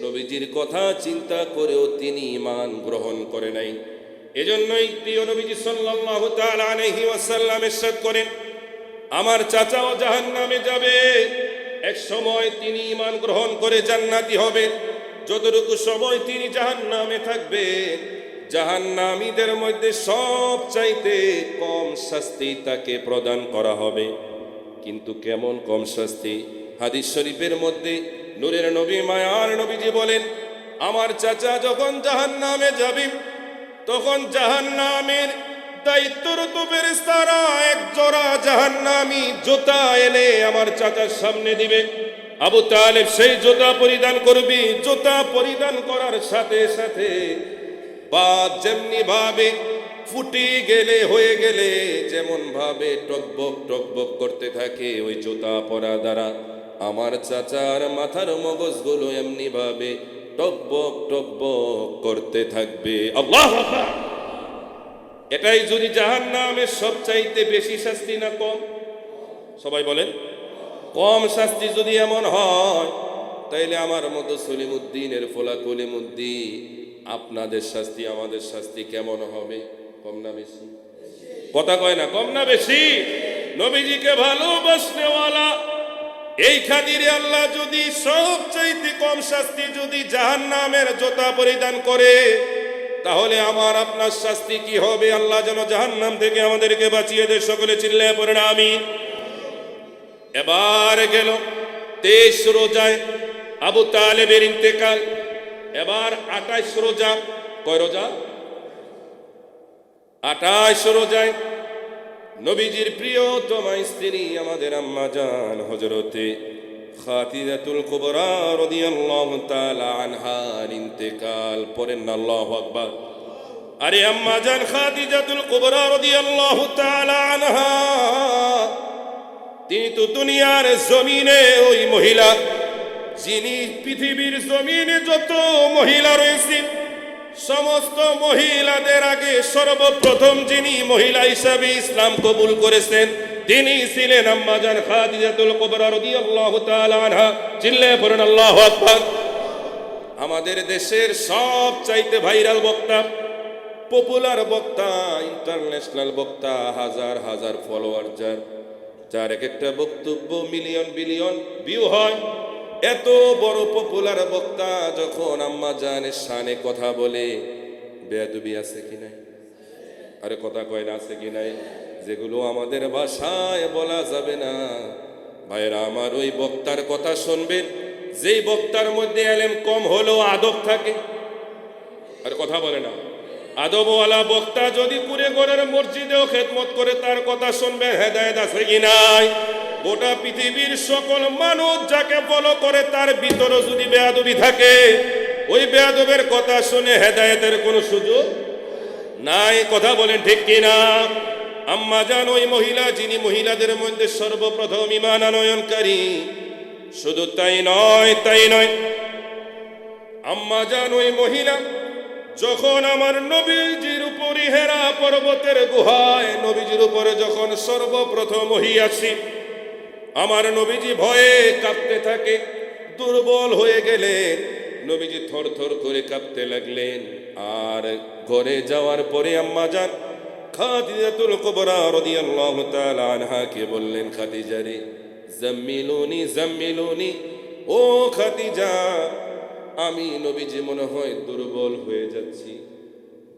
নবীজির কথা চিন্তা করেও তিনি ঈমান গ্রহণ করে নাই। এজন্যই প্রিয় নবীজি সাল্লাল্লাহু তাআলা আলাইহি ওয়াসাল্লাম ইরশাদ করেন, আমার চাচাও জাহান্নামে যাবে, এক সময় তিনি ঈমান গ্রহণ করে জান্নাতি হবে। যতটুকু সময় তিনি জাহান্নামে থাকবে, জাহান্নামীদের মধ্যে সব চাইতে কম শাস্তি তাকে প্রদান করা হবে। কিন্তু কেমন কম শাস্তি? হাদিস শরীফের মধ্যে নূরের নবী মায়ার নবীজি বলেন, আমার চাচা যখন জাহান্নামে যাবে, তখন জাহান্নামের দায়িত্বরত ফেরেশতারা এক জোড়া জাহান্নামী জুতা এনে আমার চাচার সামনে দিবে। আবু তালেব সেই জুতা পরিধান করবে। জুতা পরিধান করার সাথে সাথে পা যেমনি ভাবে ফুটি গেলে হয়ে গেলে যেমন ভাবে টকবক টকবক করতে থাকে, ওই জুতা পরা দ্বারা আমার চাচার মাথার মগজগুলো এমনি ভাবে টকবক টকবক করতে থাকবে। আল্লাহু আকবার! এটাই যদি জাহান্নামের সবচাইতে বেশি শাস্তি না কম? সবাই বলেন, কম শাস্তি যদি এমন হয়, তাইলে আমার মতো সলিমুদ্দিনের ফোলা কলিমুদ্দিন, আপনাদের শাস্তি আমাদের শাস্তি কেমন হবে? কম না বেশি? কথা কয় না, কম না বেশি? নবীজিকে ভালোবাসনেওয়ালা এই খাতিরে আল্লাহ যদি সবচাইতে কম শাস্তি যদি জাহান্নামের জুতা পরিধান করে, তাহলে আমার আপনার শাস্তি কি হবে? আল্লাহ যেন জাহান্নাম থেকে আমাদেরকে বাঁচিয়ে দেয়। সকলে চিল্লায়ে পড়েন আমিন। এবার গেল 23 রোজায় আবু তালেবের ইন্তেকাল। এবার 28 রোজা। কয় রোজা? 28 রোজায় নবীজির প্রিয়তমা স্ত্রী আমাদের আম্মা জান হযরতে খাদিজাতুল কুবরা রাদিয়াল্লাহু তাআলা আনহার ইন্তেকাল। পড়েন না আল্লাহু আকবার। আরে আম্মা জান খাদিজাতুল কুবরা রাদিয়াল্লাহু তাআলা আনহা, তিনি তো দুনিয়ার জমিনে ওই মহিলা, যিনি পৃথিবীর জমিনে যত মহিলা রয়েছে সমস্ত মহিলাদের আগে সর্বপ্রথম যিনি মহিলা হিসাবে ইসলাম কবুল করেছেন, তিনি ছিলেন আম্মা জান খাদিজাতুল কুবরা রাদিয়াল্লাহু তাআলা আনহা। চিল্লায়ে পড়েন আল্লাহু আকবার। আমাদের দেশের সবচাইতে ভাইরাল বক্তা, পপুলার বক্তা, ইন্টারন্যাশনাল বক্তা, হাজার হাজার ফলোয়ার যার এক একটা বক্তব্য মিলিয়ন বিলিয়ন ভিউ হয়, এত বড় পপুলার বক্তা যখন আম্মা জানের শানে কথা বলে, বেয়াদবি আছে কি নাই? আরে কথা কয় না, আছে কি নাই? যেগুলো আমাদের ভাষায় বলা যাবে না। ভাইরা আমার, ওই বক্তার কথা শুনবেন যেই বক্তার মধ্যে এলেম কম হলেও আদব থাকে। আর কথা বলে না, আদবওয়ালা বক্তা যদি কুড়ে ঘরের মসজিদেও খেদমত করে, তার কথা শুনবে, হেদায়েত আছে কি নাই? গোটা পৃথিবীর সকল মানুষ যাকে ফলো করে তার ভিতরে যদি বেয়াদবি থাকে, ওই বেয়াদবের কথা শুনে হেদায়েতের কোনো সুযোগ নাই। কথা বলেন ঠিক কিনা? আম্মা জান ওই মহিলা, যিনি মহিলাদের মধ্যে সর্বপ্রথম ঈমান আনয়নকারী। শুধু তাই নয়, আম্মা জান ওই মহিলা যখন আমার নবীজির উপরে হেরা পর্বতের গুহায় নবীজির উপরে যখন সর্বপ্রথম ওহী আসে, আমার নবীজি ভয়ে কাঁপতে থাকে। দুর্বল হয়ে গেলেন, নবীজি থরথর করে কাঁপতে লাগলেন। আর ঘরে যাওয়ার পরে আম্মা জান খাদিজাতুল কুবরা রাদিয়াল্লাহু তাআলা আনহাকে বললেন, খাদিজা রে, জাম্মিলুনি, ও খাদিজা, আমি নবীজি মনে হয় দুর্বল হয়ে যাচ্ছি,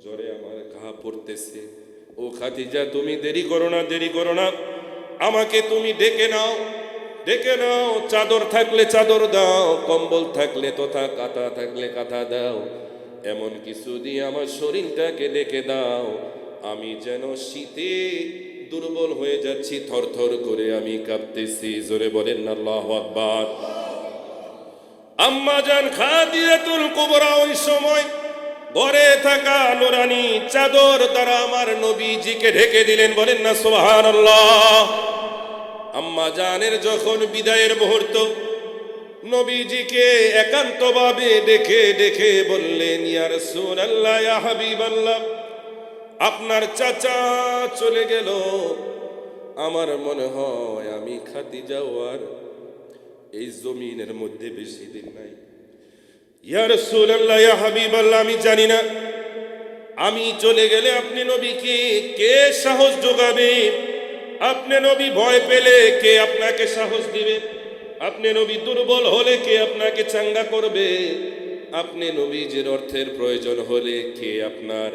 জ্বরে আমার ঘা পড়তেছে। ও খাদিজা, তুমি দেরি করো না, আমাকে তুমি ডেকে নাও, চাদর থাকলে চাদর দাও, কম্বল থাকলে তথা কাঁথা থাকলে কাঁথা দাও, এমন কিছু দিয়ে আমার শরীরটাকে ডেকে দাও। আমি যেন শীতে দুর্বল হয়ে যাচ্ছি, থরথর করে আমি কাঁপতেছি। জোরে বলেন না আল্লাহু আকবার। আম্মা জান খাদিজাতুল কুবরা ওই সময় ঘরে থাকা নুরানি চাদর দ্বারা আমার নবীজিকে ঢেকে দিলেন। বলেন না সুবহানাল্লাহ। আম্মা জানের যখন বিদায়ের মুহূর্ত, নবীজিকে একান্তভাবে ডেকে বললেন, ইয়া রাসূলুল্লাহ, ইয়া হাবিবাল্লাহ, আপনার চাচা চলে গেল, আমার মনে হয় আমি খাদিজা আর এই জমিনের মধ্যে বেশি দিন নাই। ইয়া রাসূলুল্লাহ, ইয়া হাবিবাল্লাহ, আমি জানি না আমি চলে গেলে আপনি নবীকে কে সাহস যোগাবে? আপনি নবী ভয় পেলে কে আপনাকে সাহস দিবে? আপনি নবী দুর্বল হলে কে আপনাকে চাঙ্গা করবে? আপনি নবীজির অর্থের প্রয়োজন হলে কে আপনার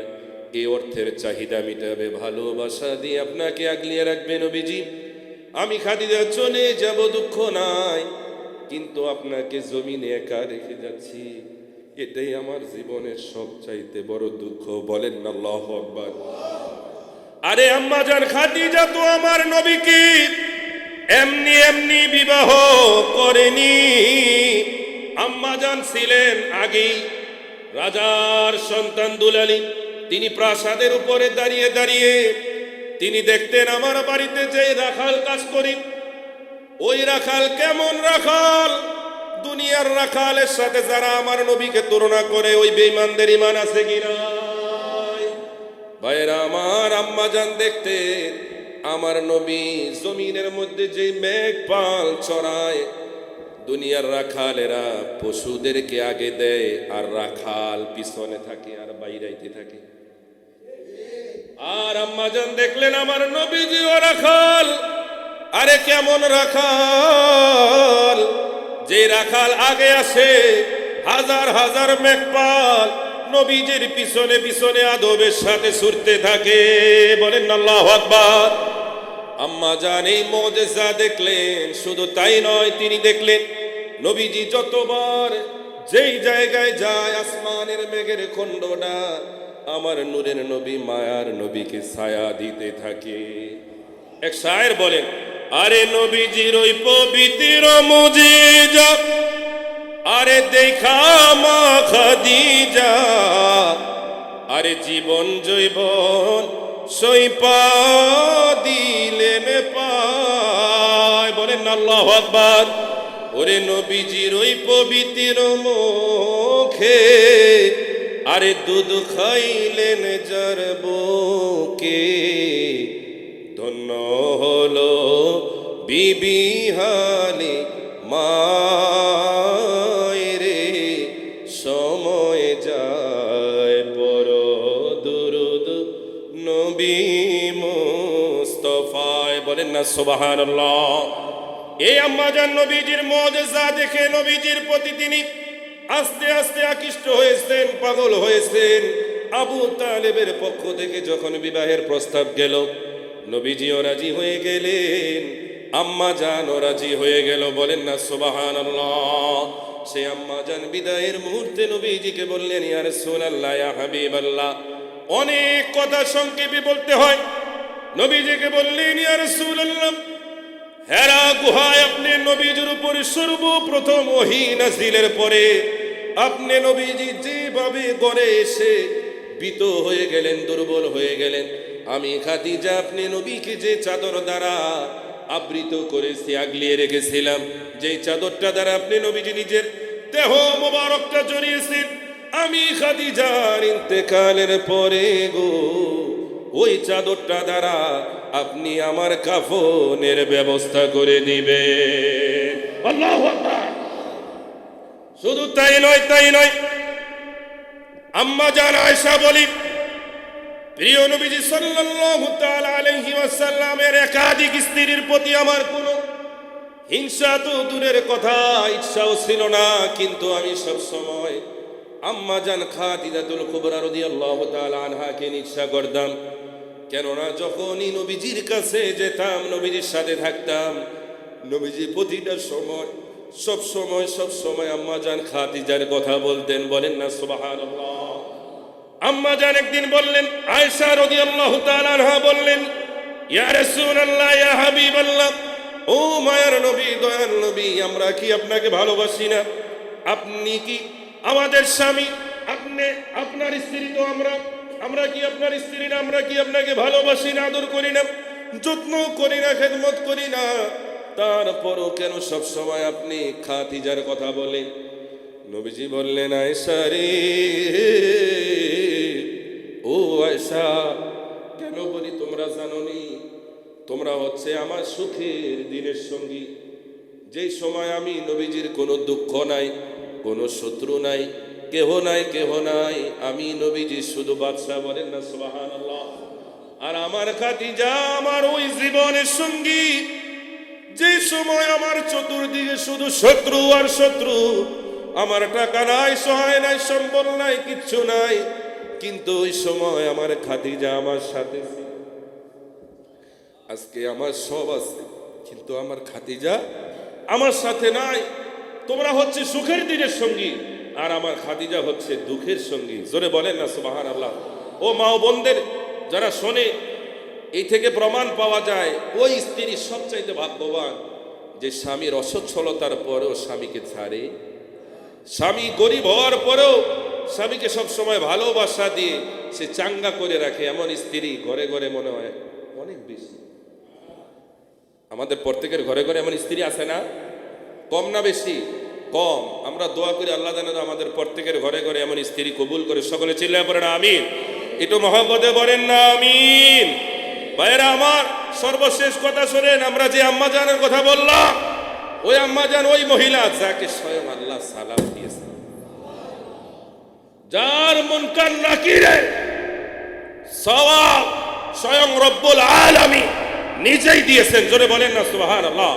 এই অর্থের চাহিদা মিটাবে? ভালোবাসা দিয়ে আপনাকে আগলিয়ে রাখবে নবীজি। আমি খাদিজা চলে যাব, দুঃখ নাই, কিন্তু আপনাকে জমিনে একা রেখে যাচ্ছি, এটাই আমার জীবনের সবচাইতে বড় দুঃখ। বলেন না আল্লাহু আকবার। আরে আম্মা জান খাদিজা তো আমার নবীকে এমনি এমনি বিবাহ করেনি। আম্মা জান ছিলেন আগেই রাজার সন্তান দুলালী। তিনি প্রাসাদের উপরে দাঁড়িয়ে দাঁড়িয়ে তিনি দেখতেন আমার বাড়িতে যে রাখাল কাজ করি, ওই রাখাল কেমন রাখাল, দুনিয়ার রাখালের সাথে যারা আমার নবীকে তুলনা করে ওই বেঈমানদের ঈমান আছে কিনা? ভাইরা আমার, আম্মা জান দেখতে আমার নবী জমিনের মধ্যে যে মেঘ পাল চড়ায়, দুনিয়ার রাখালেরা পশুদেরকে আগে দেয় আর রাখাল পিছনে থাকে আর বাইরাইতে থাকে। আর আম্মা জান দেখলেন আমার নবীজিও রাখাল। আরে কেমন রাখাল, যে রাখাল আগে আসে হাজার হাজার মেঘপাল নবীজির পিছনে পিছনে আদবের সাথে ছুটতে থাকে। বলেন আল্লাহু আকবার। আম্মা জান এই মুজিজা দেখলেন, শুধু তাই নয়, তিনি দেখলেন নবীজি যতবার যেই জায়গায় যায় আসমানের মেঘের খণ্ডটা আমার নূরের নবী মায়ার নবীকে ছায়া দিতে থাকে। এক শায়ের বলেন, আরে নবীজির ওই পবিত্র মুজিজা আরে দেখা মা খাদিজা, আরে জীবন জৈবন সইপা দিলেন পায়। বলেন আল্লাহু আকবার। ওরে নবীজির ওই পবিত্র মুখে আরে দুধ খাইলেন যার বুকে, ধন্য হলো বিবি হালি মায়েরে, সময় যায় পর দুরুদ নবী মুস্তাফায়। বলেন না সুবহানাল্লাহ। এই আম্মা জান নবীজির মুজিজা দেখে নবীজির প্রতি তিনি আস্তে আস্তে আকৃষ্ট হয়েছেন, পাগল হয়েছেন। আবু তালেবের পক্ষ থেকে যখন বিবাহের প্রস্তাব গেল, নবীজিও রাজি হয়ে গেলেন, আম্মা জানও রাজি হয়ে গেল। বলেন না সুবহানাল্লাহ। সে আম্মা জান বিদায়ের মুহূর্তে নবীজিকে বললেন, ইয়া রাসূলুল্লাহ, ইয়া হাবিবাল্লাহ, অনেক কথা সংক্ষেপে বলতে হয়। নবীজিকে বললেন, ইয়া রাসূলুল্লাহ, হেরা গুহায় আপনি নবীজির উপর সর্বপ্রথম ওহী নাযিলের পরে আপনি নবীজি যেভাবে গড়ে এসে ভীত হয়ে গেলেন, দুর্বল হয়ে গেলেন, আমি খাদিজা আপনি নবীকে যে চাদর দ্বারা আবৃত করেছি, আগলিয়ে রেখেছিলাম, যেই চাদরটা দ্বারা আপনি নবীজি নিজের দেহ মোবারকটা জড়িয়েছেন, আমি খাদিজার ইন্তেকালের পরে গো ওই চাদরটা দ্বারা আপনি আমার কাফনের ব্যবস্থা করে দিবেন। আল্লাহু আকবার। শুধু তাই নয়, তাই নয়, আম্মা জান আয়েশা বলি, প্রিয় নবীজি সাল্লাল্লাহু তাআলা আলাইহি ওয়াসাল্লামের একাধিক স্ত্রীর প্রতি আমার কোনো হিংসা তো দূরের কথা, ইচ্ছাও ছিল না, কিন্তু আমি সব সময় আম্মা জান খাদিজাতুল কুবরা রাদিয়াল্লাহু তাআলা আনহাকে ইচ্ছা করতাম। কেননা যখনই নবীজির কাছে যেতাম, নবীজির সাথে থাকতাম, নবীজি প্রতিটা সময় সব সময় আম্মা জান খাদিজার কথা বলতেন। বলেন না সুবহানাল্লাহ। আম্মা জান একদিন বললেন, আয়েশা রাদিয়াল্লাহু তাআলা আনহা বললেন, ইয়া রাসূলুল্লাহ, ইয়া হাবিবাল্লাহ, ও মায়ার নবী, দয়ার নবী, আমরা কি আপনাকে ভালোবাসি না? আপনি কি আমাদের স্বামী, আপনি আপনার স্ত্রী তো আমরা কি আপনার স্ত্রী না? আমরা কি আপনাকে ভালোবাসি না, আদর করি না, যত্ন করি না, খেদমত করি না? তারপরও কেন সব সময় আপনি খাদিজার কথা বলেন? নবীজি বললেন, আয়েশা রে, ও আয়েশা, কেন বলি তোমরা জানোনি, তোমরা হচ্ছে আমার সুখের দিনের সঙ্গী। যেই সময় আমি নবীজির কোনো দুঃখ নাই, কোনো শত্রু নাই, কেহ নাই, কেহ নাই, আমি নবীজি শুধু বাদশা। বলেন না সুবহানাল্লাহ। আর আমার খাদিজা আমার ওই জীবনের সঙ্গী, যে সময় আমার চতুর্দিকে শুধু শত্রু আর শত্রু, আমার টাকা নাই, সহায় নাই, সম্বল নাই, কিচ্ছু নাই, কিন্তু ওই সময় আমার খাদিজা আমার সাথে ছিল। আজকে আমার সব আছে, কিন্তু আমার খাদিজা আমার সাথে নাই। তোমরা হচ্ছে সুখের দিনের সঙ্গী, আর আমার খাদিজা হচ্ছে দুঃখের সঙ্গী। জোরে বলেন না সুবহানাল্লাহ। ও মা ও বোনদের যারা শোনে, এই থেকে প্রমাণ পাওয়া যায় ওই স্ত্রী সবচাইতে ভাগ্যবান যে স্বামীর অসচ্ছলতার পরেও স্বামীকে ছাড়ে, স্বামী গরিব হওয়ার পরেও স্বামীকে সবসময় ভালোবাসা দিয়ে সে চাঙ্গা করে রাখে। এমন স্ত্রী ঘরে ঘরে মনে হয় অনেক বেশি। আমাদের প্রত্যেকের ঘরে ঘরে এমন স্ত্রী আছে না? কম না বেশি? কম। আমরা দোয়া করি আল্লাহ যেন আমাদের প্রত্যেকের ঘরে ঘরে এমন স্ত্রী কবুল করে। সকলে চিল্লায় পড়েন আমিন। একটু মহব্বতে বলেন না আমিন। ভাইয়েরা আমার, সর্বশেষ কথা শোনেন। আমরা যে আম্মাজানের কথা বললাম, ওই আম্মাজান ওই মহিলা যাকে স্বয়ং আল্লাহ সালাম দিয়েছে, যার মুনকার নাকিরের সওয়াব স্বয়ং রব্বুল আলামিন নিজেই দিয়েছেন। জোরে বলেন না সুবহানাল্লাহ।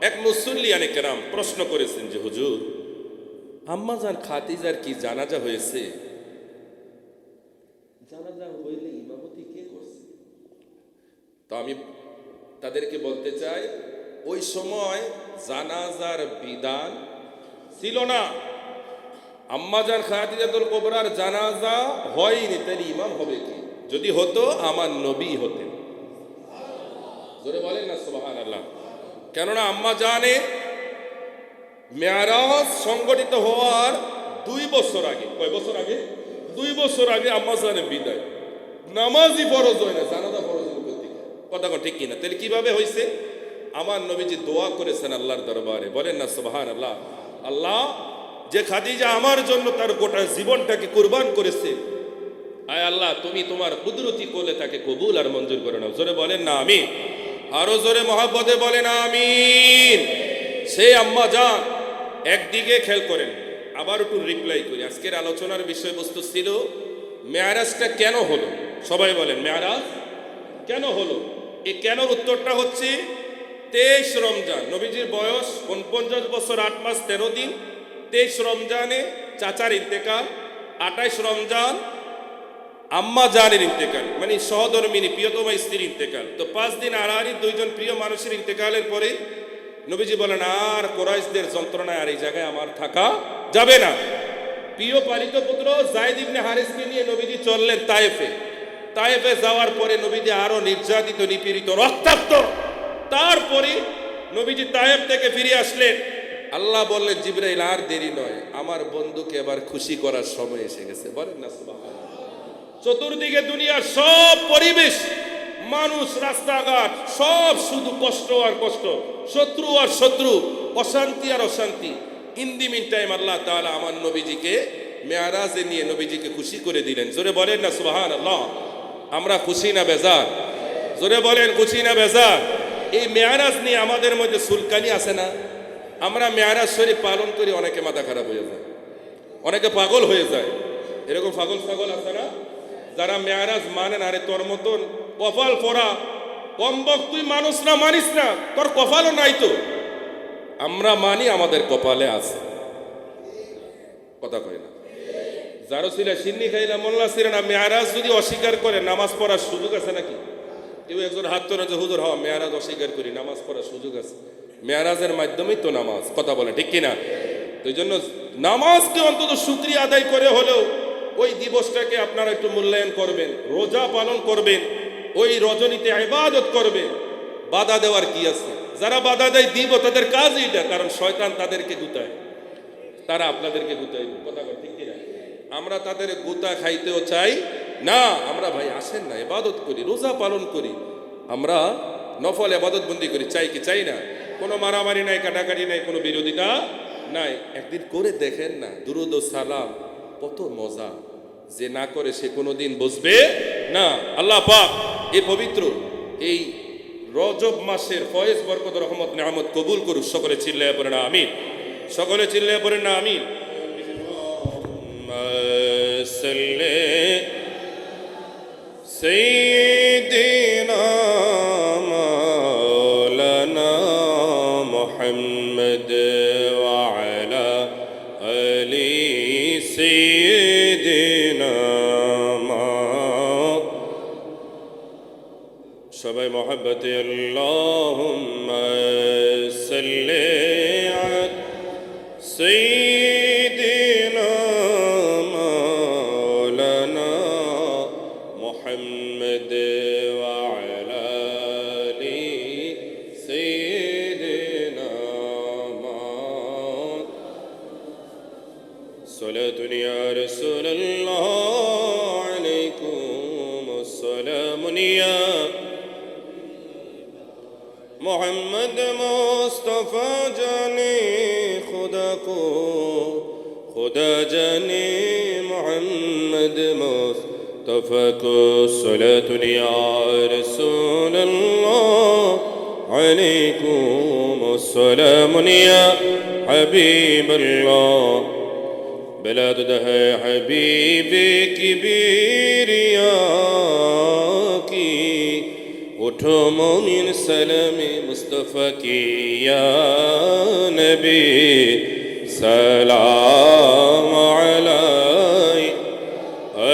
এক মুসল্লিয়ানে কেরাম প্রশ্ন করেছেন যে হুজুর, আম্মাজান খাদিজার কি জানাজা হয়েছে? জানাজা হইলে ইমামতি কে করছে? তো আমি তাদেরকে বলতে চাই, ওই সময় জানাজার বিধান ছিল না। আম্মাজান খাদিজাতুল কুবরার জানাজা হয়নি, তাই ইমাম হবে কি? যদি হতো আমার নবী হতেন। জোরে বলেন না সুবহানাল্লাহ। কেননা আম্মাজানের মেরাজ সংগঠিত হওয়ার 2 বছর আগে, কয় বছর আগে? 2 বছর আগে আম্মাজানের বিদায়। নামাজই ফরজ হয় না, জানাজা ফরজ হলো কোথেকে? কথা ঠিক কিনা? তাহলে কিভাবে হয়েছে? আমার নবীজি দোয়া করেছেন আল্লাহর দরবারে। বলেন না সুবহানাল্লাহ। আল্লাহ, যে খাদিজা আমার জন্য তার গোটা জীবনটাকে কুরবান করেছে, আয় আল্লাহ তুমি তোমার কুদরতি কোলে তাকে কবুল আর মঞ্জুর করে নাও। জোরে বলেন না আমিন। আরো জোরে মহব্বতে বলেন আমিন। সে আম্মাজান একদিকে খেয়াল করেন, আবার একটু রিপ্লাই করি। আজকের আলোচনার বিষয়বস্তু ছিল মেয়ারাজটা কেন হলো। সবাই বলেন মেয়ারাজ কেন হলো? এই কেন উত্তরটা হচ্ছে 23 রমজান, নবীজির বয়স 49 বছর 8 মাস 13 দিন। 23 রমজানে চাচার ইন্তেকাল, 28 রমজান আম্মা জানের ইন্তেকাল, মানে সহধর্মিনী প্রিয়তমা স্ত্রীর ইন্তেকাল। তো 5 দিন আড়াআড়ি 2 জন প্রিয় মানুষের ইন্তেকালের পরে নবীজি বলেন, আর কুরাইশদের যন্ত্রণায় আর এই জায়গায় আমার থাকা যাবে না। প্রিয় পালিত পুত্র যায়েদ ইবনে হারিসকে নিয়ে নবীজি চললেন তায়েফে। তায়েফে যাওয়ার পরে নবীজি আরো নির্যাতিত, নিপীড়িত, রক্তাক্ত। তারপরে নবীজি তায়েফ থেকে ফিরে আসলেন। আল্লাহ বললেন, জিবরাইল আর দেরি নয়, আমার বন্ধুকে এবার খুশি করার সময় এসে গেছে। বলেন না সুবহানাল্লাহ। চতুর্দিকে দুনিয়ার সব পরিবেশ, মানুষ, রাস্তাঘাট সব শুধু কষ্ট আর কষ্ট, শত্রু আর শত্রু, অশান্তি আর অশান্তি। ইন দি মিন টাইম আল্লাহ তাআলা আমার নবীজিকে মেয়ারাজে নিয়ে নবীজিকে খুশি করে দিলেন। জোরে বলেন না সুবহানাল্লাহ। আমরা খুশি না বেজার? জোরে বলেন খুশি না বেজার? এই মেয়ারাজ নিয়ে আমাদের মধ্যে সুলকানি আছে না? আমরা মেয়ারাজ শরীফ পালন করি, অনেকে মাথা খারাপ হয়ে যায়, অনেকে পাগল হয়ে যায়। এরকম পাগল আছে না যারা মেয়ারাজ মানে না। আরে তোর মতন কপাল পরা কমবক, তুই মানুষ না, মানিস না, তোর কপালও নাই তো। আমরা মানি, আমাদের কপালে আছে। কথা কয় না? যারো ছিল সিন্নি খাইলা মোল্লা ছিল না। মেয়ারাজ যদি অস্বীকার করে, নামাজ পড়ার সুযোগ আছে নাকি? কেউ একজন হাত তোলে যে হুজুর হওয়া মেয়ারাজ অস্বীকার করি, নামাজ পড়ার সুযোগ আছে। মেয়ারাজের মাধ্যমেই তো নামাজ। কথা বলে ঠিক কিনা? তো এই জন্য নামাজকে অন্তত শুকরিয়া আদায় করে হলেও ওই দিবসটাকে আপনারা একটু মূল্যায়ন করবেন, রোজা পালন করবেন, ওই রজনীতে ইবাদত করবেন। বাধা দেওয়ার কি আছে? যারা বাধা দেয় দিব, তাদের কাজ এইটা, কারণ শয়তান তাদেরকে গুতায়, তারা আপনাদেরকে গুতাইবে। কথা বলে ঠিক কিনা? আমরা তাদের গুতা খাইতেও চাই না। আমরা ভাই আসেন না, ইবাদত করি, রোজা পালন করি, আমরা নফল ইবাদত বন্দি করি, চাই কি চাই না? কোনো মারামারি নাই, কাটাকাটি নাই, কোনো বিরোধিতা নাই। একদিন করে দেখেন না, দুরুদ ও সালাম কত মজা। যে না করে সে কোনোদিন বুঝবে না। আল্লাহ পাক এই পবিত্র এই রজব মাসের ফয়েজ, বরকত, রহমত, নিয়ামত কবুল করুক। সকলে চিল্লায়া পড়ে না আমিন। সকলে চিল্লিয়ে পড়েন না আমিন। سيدنا مولانا محمد وعلى آل سيدنا সবাই মহব্বতে আল্লাহুম্মা সাল্লি আলা সাইয়্যিদিনা মাওলানা মুহাম্মদ ওয়া আলা আলি সাইয়্যিদিনা সালাতুন ইয়া রাসূলুল্লাহ আলাইকুম আসসালামু ইয়া मोहम्मद मुस्तफ़ा जाने खुदा को खुदा जाने मोहम्मद मुस्तफ़ा को सलातुन या रसूल अल्लाह अलैकुम अस्सलामुन या हबीब अल्लाह बलाद है हबीब किबरिया की उठो मोमिन सलामे मुस्तफ़ा की या नबी सलाम अलैका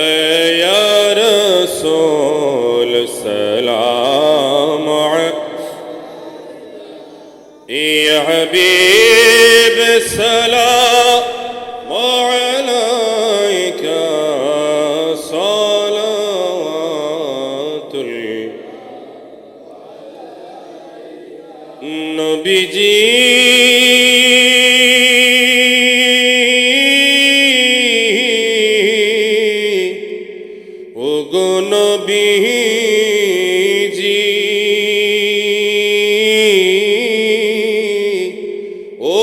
या रसूल सलाम या हबीब सलाम अलैका নবীজি ওগো নবীজি ও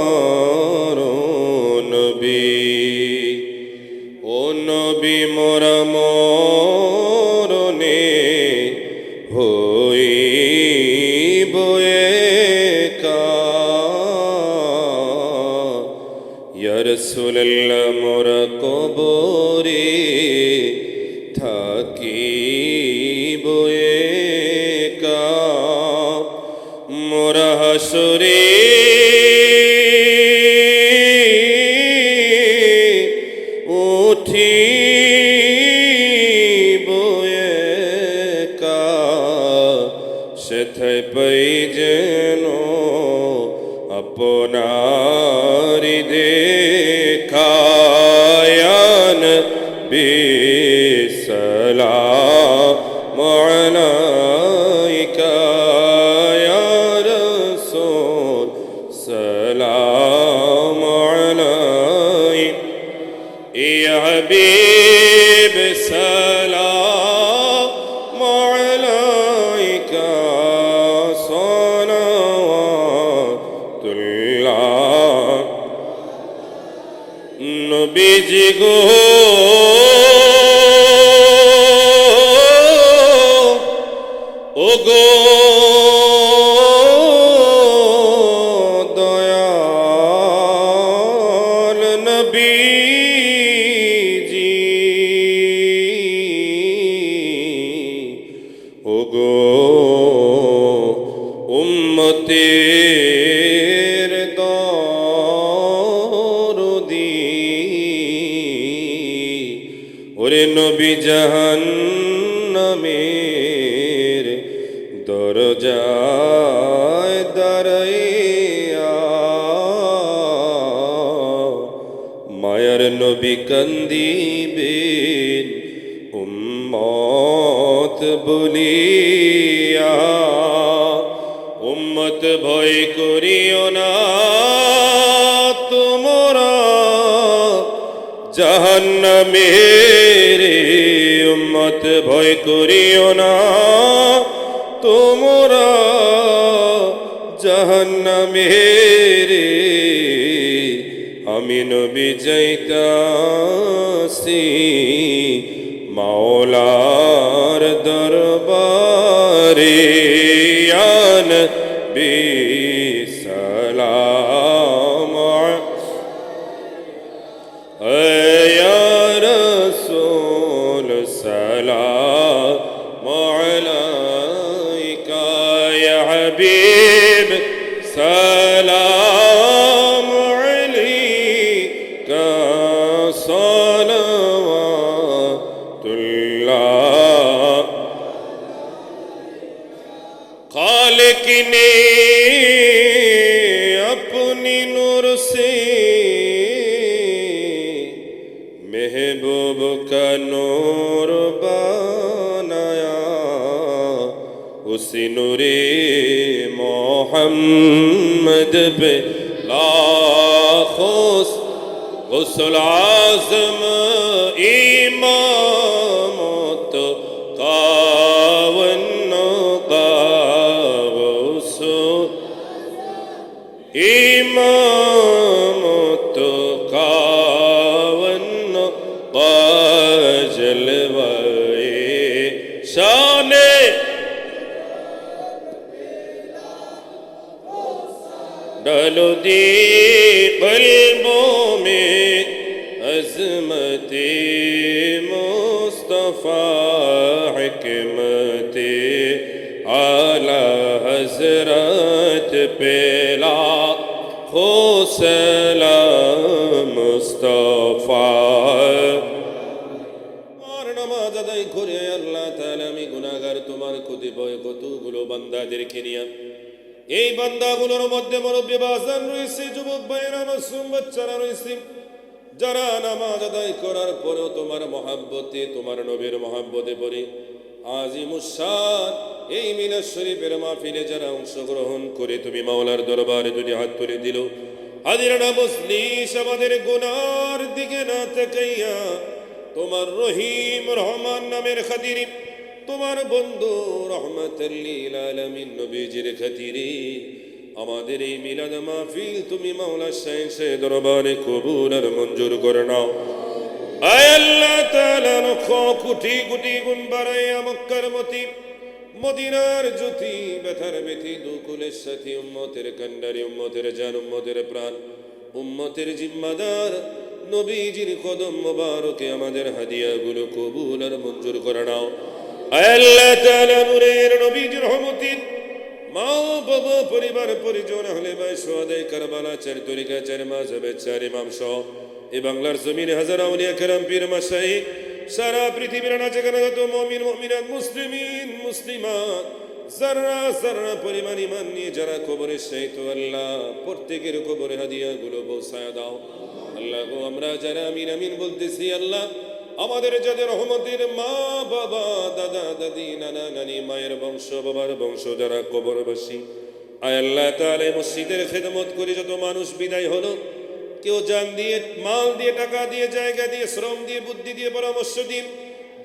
মায়ার নবী ও নবী মোরা মরণে হইব একা ইয়া রাসূলুল্লাহ মোরা কবরে থাকিব একা মোরা হাসরে সেথায় পাই যেন আপনার দেখা ইয়া নবী সালাম আলাইকা ইয়া রাসূল সালাম আলাইকা ইয়া হাবিব সালাম আলাইকা নবীজি গো ও গো দয়াল নবীজি ও গো উম্মতের ওরে নবী জাহান্নামের দরজায় দাঁড়াইয়া মায়ার নবী কান্দিবেন উম্মত বলিয়া উম্মত ভয় করিও না তোমরা জাহান্নামের উম্মত ভয় করিও না তোমরা জাহান্নামের আমি নবী যাইতাছি মাওলার দরবারে আন বিসালাম ইয়া রাসূল সালাম আলাইকা ইয়া হাবিব সালাম আলাইকা সালাওয়াতুল্লাহ खालिक ने अपनी नूर से महबूब का नूर बनाया उसी नूरे मोहम्मद पे लाखों गुस्ल आज़म इमामत कावन इमामत कावन जलवाए शाने डालो दी कल्बों में अज़मते मुस्तफ़ा हिकमते आला हज़रत पेला हो सलाम मुस्तफ़ा और नमाज अदाई करे अल्लाह ताआला আমি গুনাহগার তোমার কতিপয় কতগুলো বান্দাদেরকে নিয়ে এই বান্দাগুলোর মধ্যে মুরব্বি বাজান রয়েছে যুবক ভাইয়েরা মাসুম বাচ্চারা রয়েছে যারা নামাজ আদায় করার পরেও তোমার মহাব্বতে তোমার নবীর মহাব্বতে পড়ে আজিমুশান এই মিলাদ শরীফের মাহফিলে যারা অংশগ্রহণ করে তুমি মাওলার দরবারে যদি হাত তুলে দিল হাজিরানা মুসলিম আমাদের গুনার দিকে না তাকাইয়া তোমার রহিম রহমান নামের খাতিরে তোমার বন্ধু রহমাতুল লিল আলামিন নবীজির খাতিরে আমাদের এই মিলাদ মাহফিল তুমি মাওলা শাহের দরবারে কবুল আর মঞ্জুর করে নাও আয় আল্লাহ তাআলা লক্ষ কোটি কোটি গুণ বাড়াইয়া মক্কার মতি মদিনার জ্যোতি ব্যথার ব্যথি দুকুলের সাথী উম্মতের কান্ডারি উম্মতের জান উম্মতের প্রাণ উম্মতের জিম্মাদার নবীজির কদম মোবারকে আমাদের হাদিয়াগুলো কবুল আর মঞ্জুর করে নাও আয় আল্লাহ তাআলা নূরের নবীজির রহমতির মা বাবা পরিবার পরিজন আহলে বাইত শুহাদায়ে কারবালা চার তরিকা চার মাযহাবের চার ইমাম সহ এই বাংলার জমিনে হাজার আউলিয়া কেরাম পীর মাশাইখ সারা পৃথিবীর যেখানে যত মুমিন মুমিনাত মুসলিমিন মুসলিমাত যারা যারা পরিমাণ ঈমান নিয়ে যারা কবরে শায়িত আল্লাহ প্রত্যেকের কবরে হাদিয়াগুলো পৌঁছায় দাও আল্লাহ গো আমরা যারা আমিন আমিন বলতেছি আল্লাহ আমাদের যাদের রহমতের মা বাবা দাদা দাদি নানা নানি মায়ের বংশ বাবার বংশ যারা কবরবাসী আয় আল্লাহ তাআলা মসজিদের খেদমত করে যত মানুষ বিদায় হলো কেউ জান দিয়ে মাল দিয়ে টাকা দিয়ে জায়গা দিয়ে শ্রম দিয়ে বুদ্ধি দিয়ে পরামর্শ দিন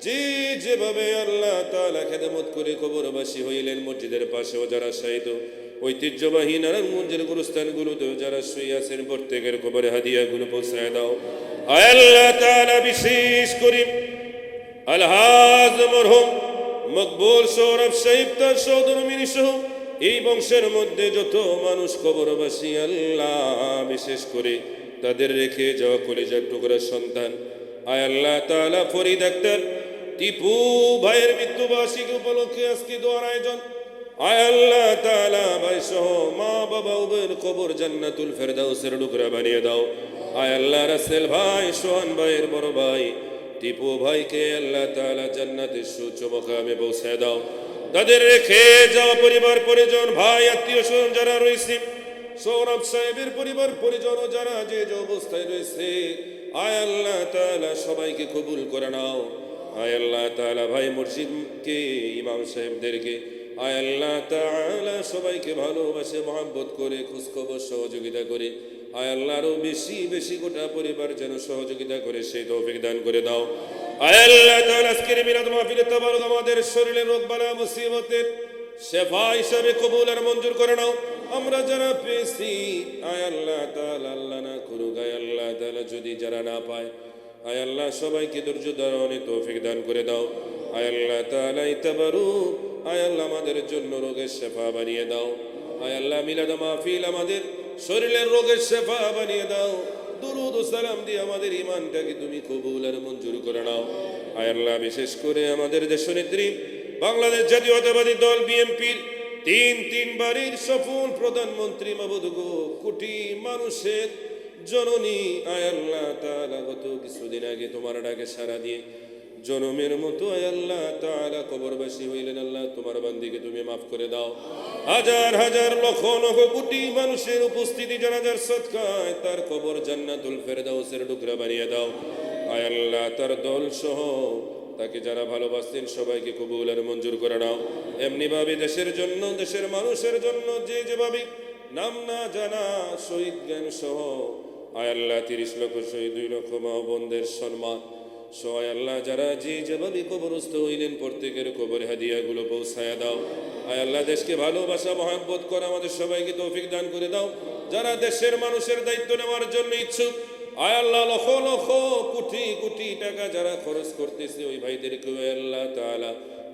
যে যেভাবে আল্লাহ তাআলা খেদমত করে কবরবাসী হইলেন মসজিদের পাশেও যারা শায়িত ঐতিহ্যবাহী নারায়ণগঞ্জের গুরুস্থানগুলোতেও যারা শুয়ে আছেন প্রত্যেকের কবরে হাদিয়াগুলো পৌঁছায় দাও আয় আল্লাহ তাআলা বিশেষ করে আলহাজ মরহুম মকবুল সৌরভ সাহেব তার সহধর্মিনী সহ এই বংশের মধ্যে যত মানুষ কবরবাসী আল্লাহ বিশেষ করে তাদের রেখে যাওয়া কলিজার টুকরা সন্তান আয় আল্লাহ তাআলা ফরিদ আক্তার টিপু ভাইয়ের মৃত্যুবার্ষিকী উপলক্ষে আজকে দোয়ার আয়োজন আয় আল্লাহ তাআলা ভাই সহ মা বাবা উভয়ের কবর জান্নাতুল ফেরদাউসের টুকরা বানিয়ে দাও আয় আল্লাহ রাসেল ভাই সোহান ভাইয়ের বড় ভাই টিপু ভাইকে আল্লাহ তাআলা জান্নাতের সুউচ্চ মাকামে পৌঁছে দাও তাদের রেখে যাওয়া পরিবার পরিজন ভাই আত্মীয় স্বজন যারা রয়েছে সৌরভ সাহেবের পরিবার পরিজন যারা যে যে অবস্থায় রয়েছে আয় আল্লাহ তাআলা সবাইকে কবুল করে নাও আয় আল্লাহ তাআলা ভাই মুর্শিদকে ইমাম সাহেবদেরকে আয় আল্লাহ তাআলা সবাইকে ভালোবাসে মহব্বত করে খোঁজখবর সহযোগিতা করে আয় আল্লাহ আরো বেশি বেশি গোটা পরিবার যেন সহযোগিতা করে সেই তৌফিক দান করে দাও আয় আল্লাহ তাআলা আজকের মিলাদ মাহফিলে তাবারক আমাদের শরীরের রোগ বালা মুসিবতের শেফা হিসাবে কবুল আর মঞ্জুর করে নাও আমরা যারা পেয়েছি আয় আল্লাহ তাআলা আল্লাহ না করুক আয় আল্লাহ তাআলা যদি যারা না পায় আয় আল্লাহ সবাইকে ধৈর্য ধারণে তৌফিক দান করে দাও। আয় আল্লাহ তাআলা ইতাবারু, আয় আল্লাহ আমাদের জন্য রোগের শেফা বানিয়ে দাও। আয় আল্লাহ মিলাদ মাহফিল আমাদের শরীরের রোগের শেফা বানিয়ে দাও। দুরুদ ও সালাম দিয়ে আমাদের ঈমানটাকে তুমি কবুল আর মঞ্জুর করে নাও। আয় আল্লাহ বিশেষ করে আমাদের দেশনেত্রী বাংলাদেশ জাতীয়তাবাদী দল বিএনপির তিনবারের সফল প্রধানমন্ত্রী মাবুদ গো, কোটি মানুষের জননী, আয় আল্লাহ তাআলা গত কিছুদিন আগে তোমার ডাকে সাড়া দিয়ে জনমের মতো আয় আল্লাহ তাআলা কবরবাসী হইলেন। আল্লাহ তোমার বান্দিকে তুমি মাফ করে দাও। হাজার হাজার লক্ষ লক্ষ কোটি মানুষের উপস্থিতি জানাজার সদকায় তার কবর জান্নাতুল ফেরদাউসের টুকরা বানিয়ে দাও। আয় আল্লাহ তার দল সহ তাকে যারা ভালোবাসতেন সবাইকে কবুল আর মঞ্জুর করে নাও। এমনি ভাবে দেশের জন্য, দেশের মানুষের জন্য যে যেভাবে নাম না জানা শহীদ জ্ঞান সহ আয় আল্লাহ 30 লক্ষ শহীদ, 2 লক্ষ মা বোনদের সম্মান সহ আয় আল্লাহ যারা যে যেভাবে কবরস্থ হইলেন প্রত্যেকের কবরে হাদিয়াগুলো পৌঁছায়া দাও। আয় আল্লাহ দেশকে ভালোবাসা মহব্বত করা আমাদের সবাইকে তৌফিক দান করে দাও। যারা দেশের মানুষের দায়িত্ব নেওয়ার জন্য ইচ্ছুক আয় আল্লাহ লক্ষ লক্ষ কোটি কোটি টাকা যারা খরচ করতেছে ওই ভাইদেরকে আল্লাহ তাআলা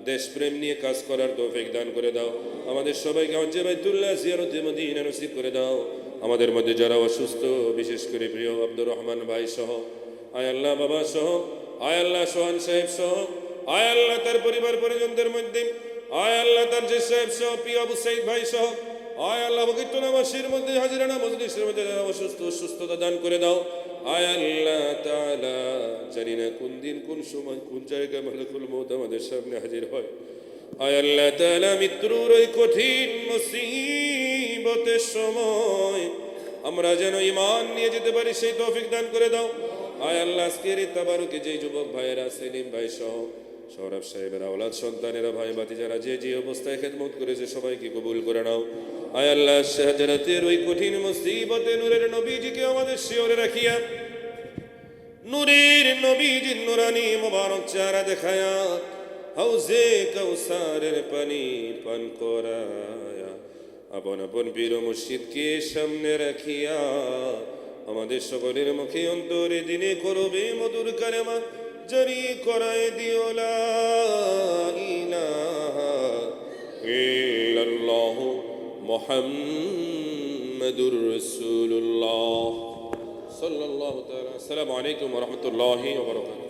দেশপ্রেম নিয়ে কাজ করার তৌফিক দান করে দাও। আমাদের সবাইকে হজ্জে বাইতুল্লাহ জিয়ারতে মদিনা নসিব করে দাও। আমাদের মধ্যে যারা অসুস্থ, বিশেষ করে প্রিয় আব্দুর রহমান ভাই সহ আয় আল্লাহ বাবা সহ আয় আল্লাহ সোহান সাহেব সহ আয় আল্লাহ তার পরিবার পরিজনদের মধ্যে আয় আল্লাহ তার যে সাহেব সহ প্রিয় আবু সাইদ ভাই সহ আয় আল্লাহ বকিট্টনাবাসীর মধ্যে হাজিরানা মজলিসের মধ্যে যারা অসুস্থ সুস্থতা দান করে দাও। আয় আল্লাহ তাআলা জানি না কোন দিন কোন সময় কোন জায়গায় মালাকুল মউত আমাদের সামনে হাজির হয়। আয় আল্লাহ তাআলা মৃত্যুর ওই কঠিন মুসিবতের সময় আমরা যেন ঈমান নিয়ে যেতে পারি সেই তৌফিক দান করে দাও। আয় আল্লাহ আজকের এই তাবারুকে যে যুবক ভাইয়েরা সেলিম ভাই সহ সৌরভ সাহেবের আওলাদ সন্তানেরা ভাই বাতি যারা যে যে অবস্থায় খেদমত করেছে সবাইকে কবুল করে নাও। আয় আল্লাহ শাহজালাতের ওই কঠিন মুসিবতে নূরের নবীজিকে আমাদের শিওরে রাখিয়া নূরের নবীজির নুরানি মোবারক চেহারা দেখায়া হাউজে কাউসারের পানি পান করায়া আপন আপন পীর মুর্শিদকে সামনে রাখিয়া আমাদের সকলের মুখে অন্তরে দিনে করবে মধুর কালেমা জারি করায় দিও লা ইলাহা ইল্লাল্লাহু মুহাম্মাদুর রাসূলুল্লাহ সাল্লাল্লাহু তাআলা। আসসালামু আলাইকুম ওয়া রাহমাতুল্লাহি ওয়া বারাকাতুহু।